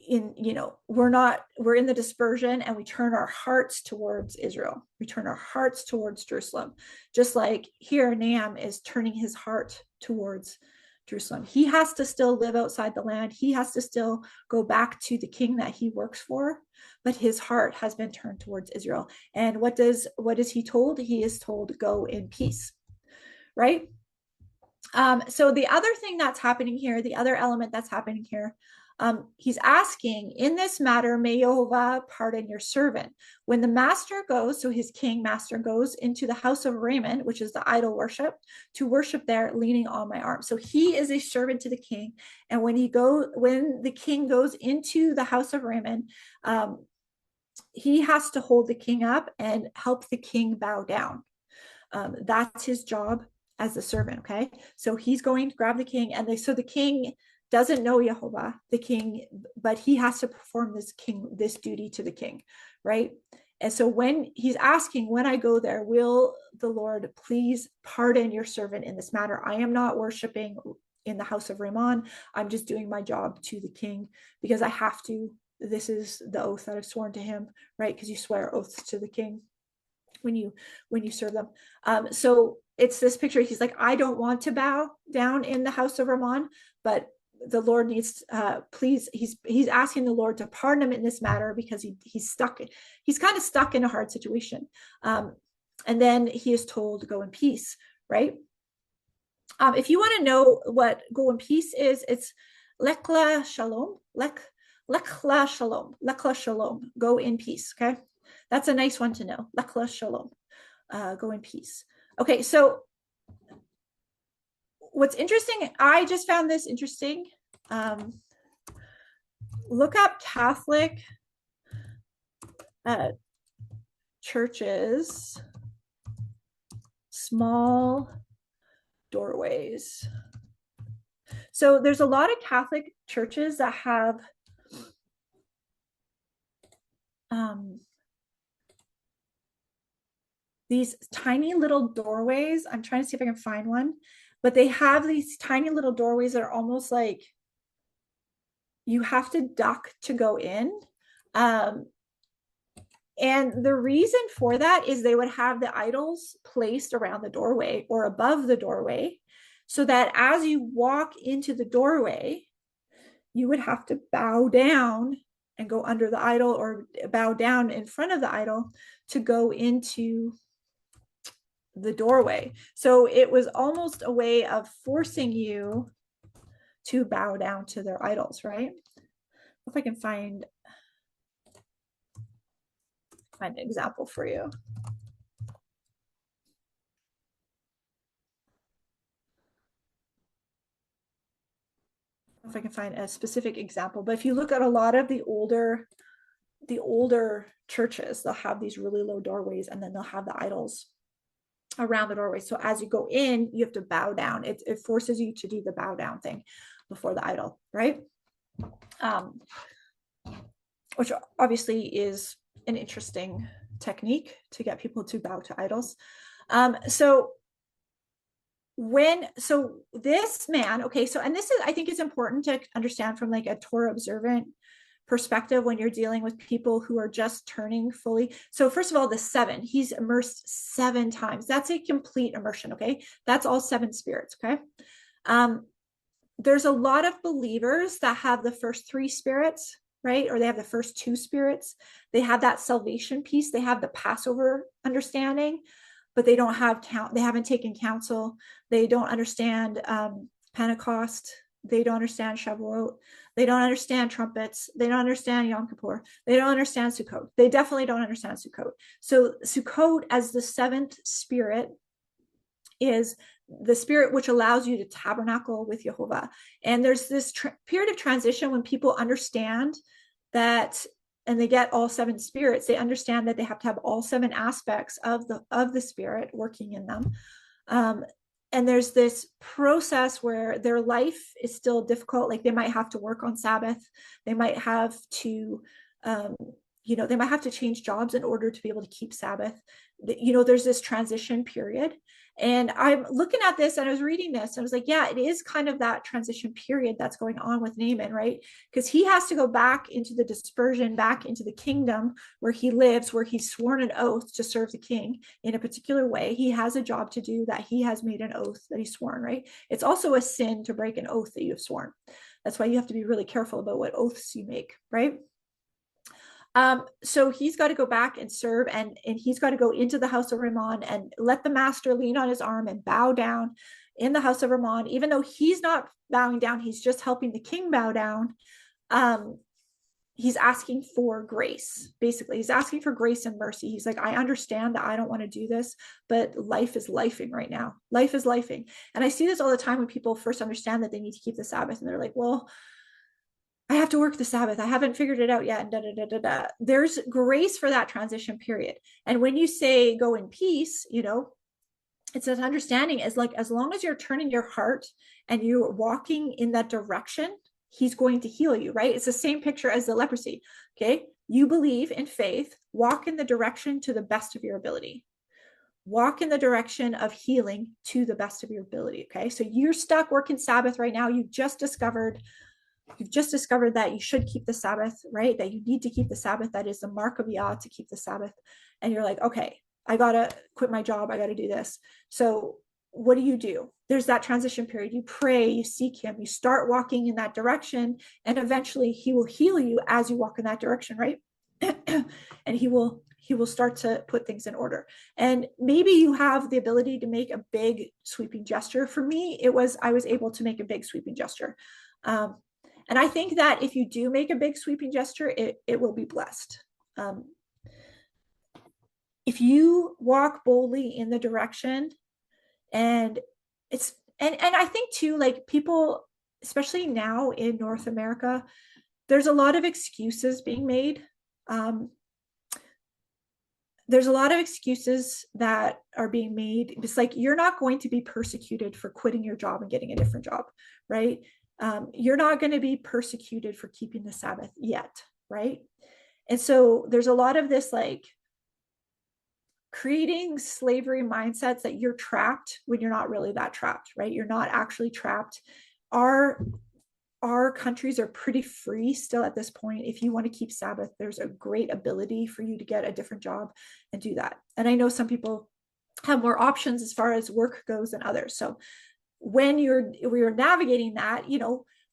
in the dispersion and we turn our hearts towards Israel. We turn our hearts towards Jerusalem. Just like here, Nahum is turning his heart towards Jerusalem. He has to still live outside the land. He has to still go back to the king that he works for, but his heart has been turned towards Israel. And what is he told? He is told, go in peace, right? So the other thing that's happening here, the other element that's happening here, he's asking, in this matter, may Yehovah pardon your servant. When the master goes, so his king master goes into the house of Rimmon, which is the idol worship, to worship there, leaning on my arm. So he is a servant to the king. And when the king goes into the house of Rimmon, he has to hold the king up and help the king bow down. That's his job as the servant, okay? So he's going to grab the king, and so the king doesn't know Yehovah, the king, but he has to perform this duty to the king, right? And so when he's asking, when I go there, will the Lord please pardon your servant in this matter? I am not worshiping in the house of Rimmon. I'm just doing my job to the king because I have to. This is the oath that I've sworn to him, right? Because you swear oaths to the king when you serve them. So it's this picture. He's like, I don't want to bow down in the house of Rimmon, but the Lord needs, please, he's asking the Lord to pardon him in this matter because he's kind of stuck in a hard situation. And then he is told to go in peace, right? If you want to know what go in peace is, it's lekla shalom, lekla shalom, go in peace, okay? That's a nice one to know, lekla shalom, go in peace. Okay, so what's interesting, I just found this interesting. Look up Catholic churches, small doorways. So there's a lot of Catholic churches that have these tiny little doorways. I'm trying to see if I can find one, but they have these tiny little doorways that are almost like you have to duck to go in. And the reason for that is they would have the idols placed around the doorway or above the doorway, so that as you walk into the doorway, you would have to bow down and go under the idol, or bow down in front of the idol to go into the doorway. So it was almost a way of forcing you to bow down to their idols, right? If I can find an example for you. If I can find a specific example, but if you look at a lot of the older churches, they'll have these really low doorways, and then they'll have the idols around the doorway. So as you go in, you have to bow down. It forces you to do the bow down thing before the idol, right? Which obviously is an interesting technique to get people to bow to idols. So this man, okay, so, and this is, I think it's important to understand from like a Torah observant perspective when you're dealing with people who are just turning fully. So first of all, the 7, he's immersed 7 times. That's a complete immersion, okay? That's all 7 spirits, okay? There's a lot of believers that have the first 3 spirits, right? Or they have the first 2 spirits. They have that salvation piece. They have the Passover understanding, but they don't have they haven't taken counsel. They don't understand Pentecost. They don't understand Shavuot. They don't understand trumpets. They don't understand Yom Kippur. They don't understand Sukkot. They definitely don't understand Sukkot. So Sukkot, as the 7th spirit, is the spirit which allows you to tabernacle with Jehovah. And there's this period of transition when people understand that, and they get all 7 spirits. They understand that they have to have all 7 aspects of the spirit working in them. And there's this process where their life is still difficult. Like they might have to work on Sabbath. They might have to, they might have to change jobs in order to be able to keep Sabbath. There's this transition period. And I'm looking at this and I was reading this and I was like, yeah, it is kind of that transition period that's going on with Naaman, right? Because he has to go back into the dispersion, back into the kingdom where he lives, where he's sworn an oath to serve the king in a particular way. He has a job to do that he has made an oath that he's sworn, right? It's also a sin to break an oath that you have sworn. That's why you have to be really careful about what oaths you make, right? So he's got to go back and serve, and he's got to go into the house of Rimmon and let the master lean on his arm and bow down in the house of Rimmon, even though he's not bowing down, he's just helping the king bow down. He's asking for grace. Basically, he's asking for grace and mercy. He's like, I understand that I don't want to do this, but life is lifing right now. Life is lifing. And I see this all the time when people first understand that they need to keep the Sabbath, and they're like, well, I have to work the Sabbath. I haven't figured it out yet. And da, da, da, da, da. There's grace for that transition period. And when you say go in peace, it's an understanding is like, as long as you're turning your heart and you're walking in that direction, he's going to heal you, right? It's the same picture as the leprosy. Okay. You believe in faith, walk in the direction to the best of your ability. Walk in the direction of healing to the best of your ability. Okay. So you're stuck working Sabbath right now. You've just discovered that you should keep the Sabbath, right? That you need to keep the Sabbath. That is the mark of Yah, to keep the Sabbath. And you're like, okay, I got to quit my job. I got to do this. So what do? There's that transition period. You pray, you seek him, you start walking in that direction, and eventually he will heal you as you walk in that direction, right? And he will start to put things in order. And maybe you have the ability to make a big sweeping gesture. For me, I was able to make a big sweeping gesture. And I think that if you do make a big sweeping gesture, it will be blessed. If you walk boldly in the direction, and I think too, like people, especially now in North America, there's a lot of excuses being made. There's a lot of excuses that are being made. It's like, you're not going to be persecuted for quitting your job and getting a different job, right? You're not going to be persecuted for keeping the Sabbath yet, right? And so there's a lot of this like creating slavery mindsets that you're trapped when you're not really that trapped, right? You're not actually trapped. Our countries are pretty free still at this point. If you want to keep Sabbath, there's a great ability for you to get a different job and do that. And I know some people have more options as far as work goes than others. So when we're navigating that,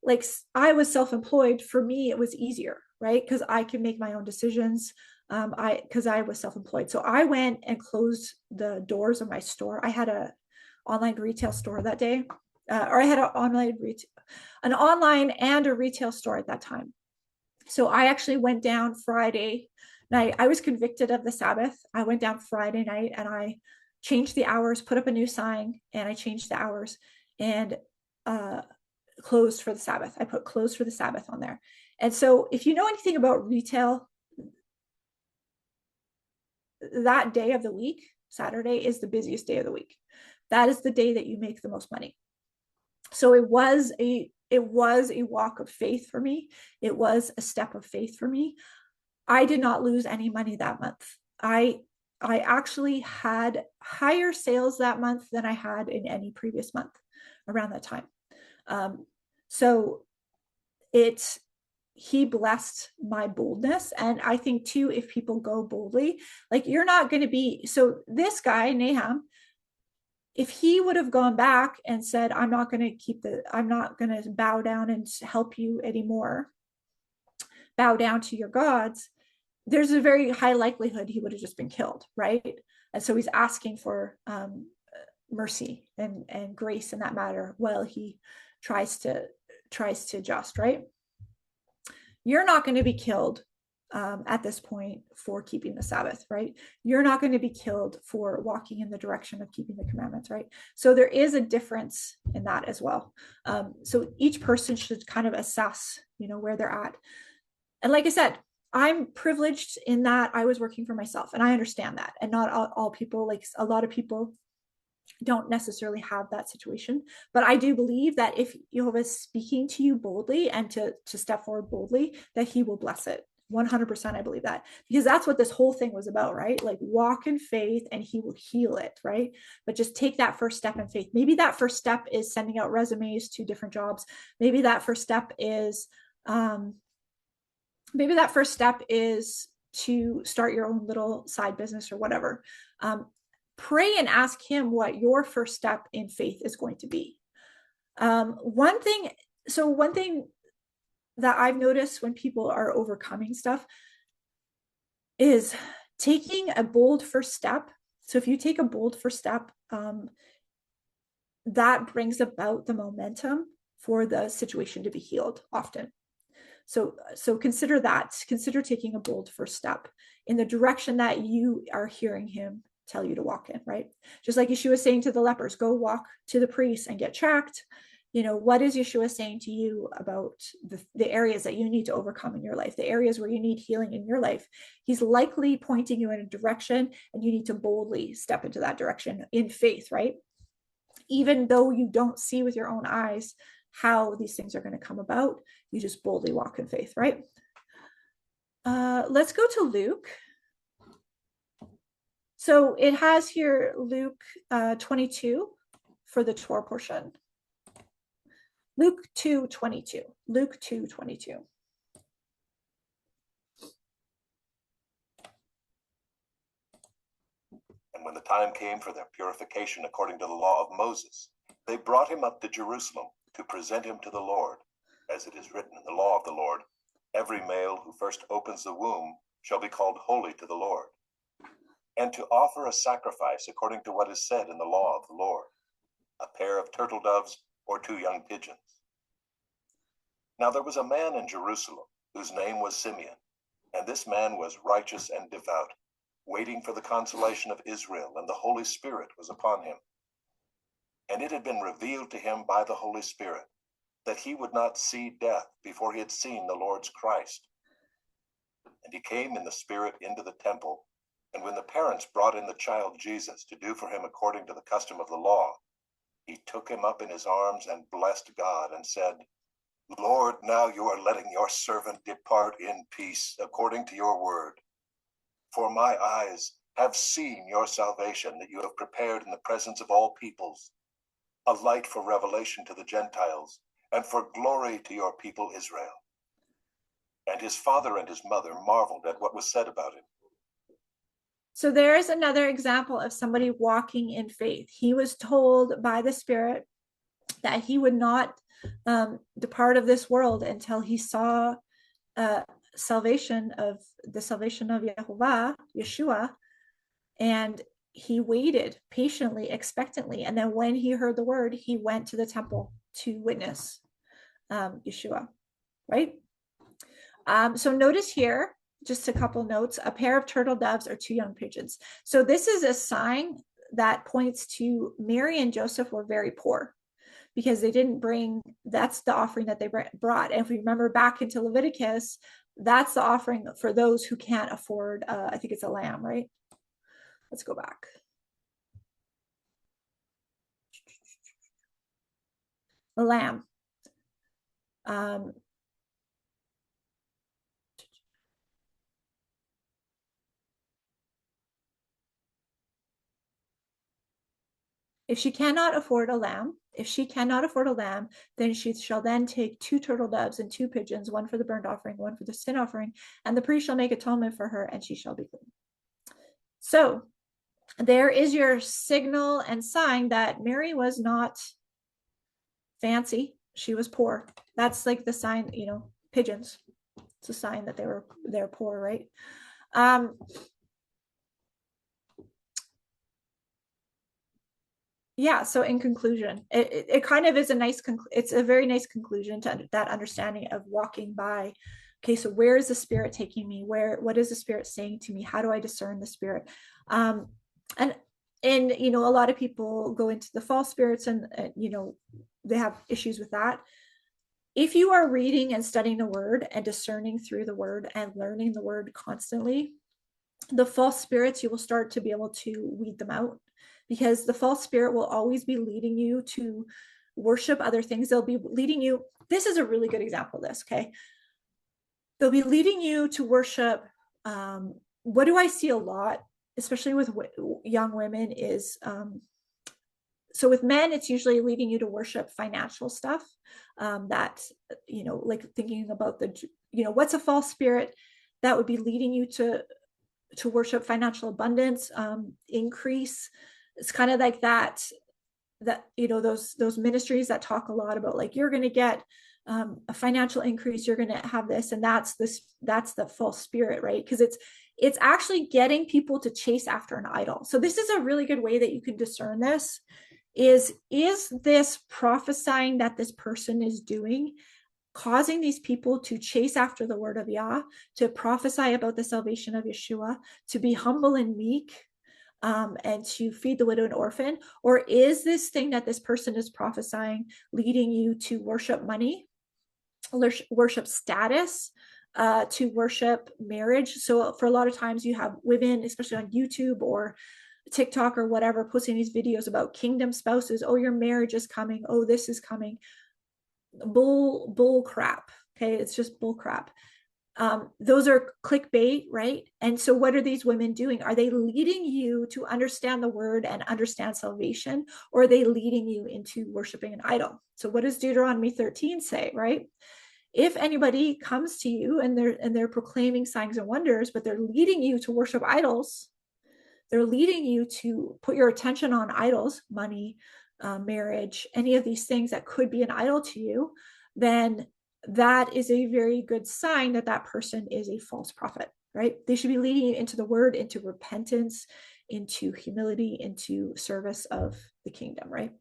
like I was self-employed, for me it was easier, right? Because I can make my own decisions. Because I was self-employed, so I went and closed the doors of my store. I had a online retail store that day, or I had an online and a retail store at that time. So I actually went down Friday night. I was convicted of the Sabbath. I went down Friday night and I changed the hours, put up a new sign, and I changed the hours and closed for the Sabbath. I put closed for the Sabbath on there. And so if you know anything about retail, that day of the week, Saturday, is the busiest day of the week. That is the day that you make the most money. So it was a walk of faith for me. It was a step of faith for me. I did not lose any money that month. I actually had higher sales that month than I had in any previous month around that time. So he blessed my boldness. And I think too, if people go boldly, like you're not going to be, so this guy, Nahum, if he would have gone back and said, I'm not going to bow down and help you anymore, bow down to your gods, there's a very high likelihood he would have just been killed, right? And so he's asking for mercy and grace in that matter while he tries to adjust, right? You're not going to be killed at this point for keeping the Sabbath, right? You're not going to be killed for walking in the direction of keeping the commandments, right? So there is a difference in that as well. So each person should kind of assess, where they're at. And like I said, I'm privileged in that I was working for myself, and I understand that. And not all people, like a lot of people, don't necessarily have that situation. But I do believe that if Jehovah is speaking to you boldly and to step forward boldly, that he will bless it. 100%. I believe that, because that's what this whole thing was about, right? Like walk in faith and he will heal it, right? But just take that first step in faith. Maybe that first step is sending out resumes to different jobs. Maybe that first step is to start your own little side business or whatever. Pray and ask him what your first step in faith is going to be. One thing that I've noticed when people are overcoming stuff is taking a bold first step. So if you take a bold first step, that brings about the momentum for the situation to be healed often. So consider taking a bold first step in the direction that you are hearing him tell you to walk in, right? Just like Yeshua was saying to the lepers, go walk to the priest and get checked. What is Yeshua saying to you about the areas that you need to overcome in your life, the areas where you need healing in your life? He's likely pointing you in a direction, and you need to boldly step into that direction in faith, right? Even though you don't see with your own eyes how these things are going to come about, you just boldly walk in faith, right? Let's go to Luke. So it has here Luke 22 for the Torah portion. Luke 2:22. Luke 2:22. And when the time came for their purification according to the law of Moses, they brought him up to Jerusalem to present him to the Lord, as it is written in the law of the Lord, every male who first opens the womb shall be called holy to the Lord, and to offer a sacrifice according to what is said in the law of the Lord, a pair of turtle doves or 2 young pigeons. Now there was a man in Jerusalem whose name was Simeon, and this man was righteous and devout, waiting for the consolation of Israel, and the Holy Spirit was upon him. And it had been revealed to him by the Holy Spirit that he would not see death before he had seen the Lord's Christ. And he came in the Spirit into the temple, and when the parents brought in the child Jesus to do for him according to the custom of the law, he took him up in his arms and blessed God and said, Lord, now you are letting your your servant depart in peace according to your word. For my eyes have seen your salvation that you have prepared in the presence of all peoples, a light for revelation to the Gentiles and for glory to your people Israel. And his father and his mother marveled at what was said about him. So there's another example of somebody walking in faith. He was told by the Spirit that he would not depart of this world until he saw the salvation of Yehovah, Yeshua, and he waited patiently, expectantly. And then when he heard the word, he went to the temple to witness Yeshua, right? So notice here, just a couple notes, a pair of turtle doves or 2 young pigeons. So this is a sign that points to Mary and Joseph were very poor because they didn't bring, that's the offering that they brought. And if we remember back into Leviticus, that's the offering for those who can't afford, I think it's a lamb, right? Let's go back. A lamb. If she cannot afford a lamb, then she shall then take 2 turtle doves and 2 pigeons, one for the burnt offering, one for the sin offering, and the priest shall make atonement for her, and she shall be clean. So there is your signal and sign that Mary was not fancy. She was poor. That's like the sign, pigeons. It's a sign that they're poor, right? Yeah, so in conclusion, it kind of is it's a very nice conclusion to that understanding of walking by. Okay, so where is the Spirit taking me? What is the Spirit saying to me? How do I discern the Spirit? And a lot of people go into the false spirits and they have issues with that. If you are reading and studying the word and discerning through the word and learning the word constantly, the false spirits, you will start to be able to weed them out, because the false spirit will always be leading you to worship other things. They'll be leading you. This is a really good example of this. Okay. They'll be leading you to worship. What do I see a lot, especially with young women, is so with men, it's usually leading you to worship financial stuff. That, like thinking about what's a false spirit that would be leading you to worship financial abundance, increase. It's kind of like that those ministries that talk a lot about, like, you're going to get a financial increase, you're going to have this, and that's the false spirit, right? Because it's actually getting people to chase after an idol. So this is a really good way that you can discern this. Is this prophesying that this person is doing causing these people to chase after the word of Yah, to prophesy about the salvation of Yeshua, to be humble and meek, and to feed the widow and orphan? Or is this thing that this person is prophesying leading you to worship money, worship status, to worship marriage? So for a lot of times you have women, especially on YouTube or TikTok or whatever, posting these videos about kingdom spouses. Oh, your marriage is coming. Oh, this is coming. Bull crap. Okay, it's just bull crap. Those are clickbait, right? And so what are these women doing? Are they leading you to understand the word and understand salvation, or are they leading you into worshiping an idol? So what does Deuteronomy 13 say, right? If anybody comes to you and they're proclaiming signs and wonders, but they're leading you to worship idols, they're leading you to put your attention on idols, money, marriage, any of these things that could be an idol to you, then that is a very good sign that that person is a false prophet, right? They should be leading you into the word, into repentance, into humility, into service of the kingdom, right?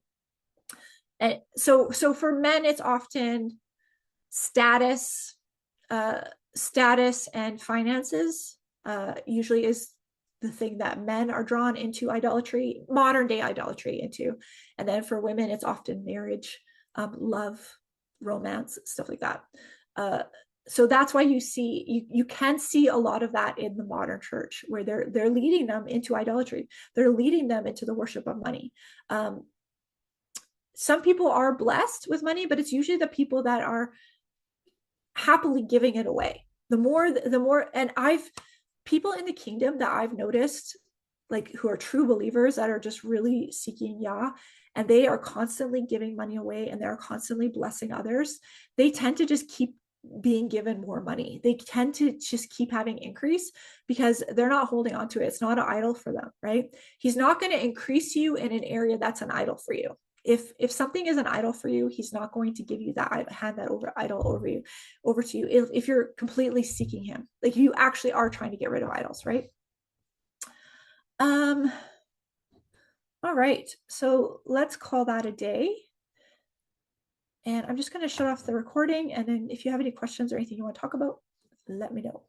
And so for men, it's often status and finances usually is the thing that men are drawn into idolatry, modern day idolatry into. And then for women, it's often marriage, love, romance, stuff like that. So that's why you can see a lot of that in the modern church, where they're leading them into idolatry. They're leading them into the worship of money. Some people are blessed with money, but it's usually the people that are happily giving it away. The more, and people in the kingdom that I've noticed, like who are true believers that are just really seeking Yah, and they are constantly giving money away and they're constantly blessing others, they tend to just keep being given more money. They tend to just keep having increase because they're not holding on to it. It's not an idol for them, right? He's not going to increase you in an area that's an idol for you. If something is an idol for you, he's not going to give you that, hand that idol over to you if you're completely seeking him, like you actually are trying to get rid of idols, right? All right, so let's call that a day. And I'm just going to shut off the recording. And then if you have any questions or anything you want to talk about, let me know.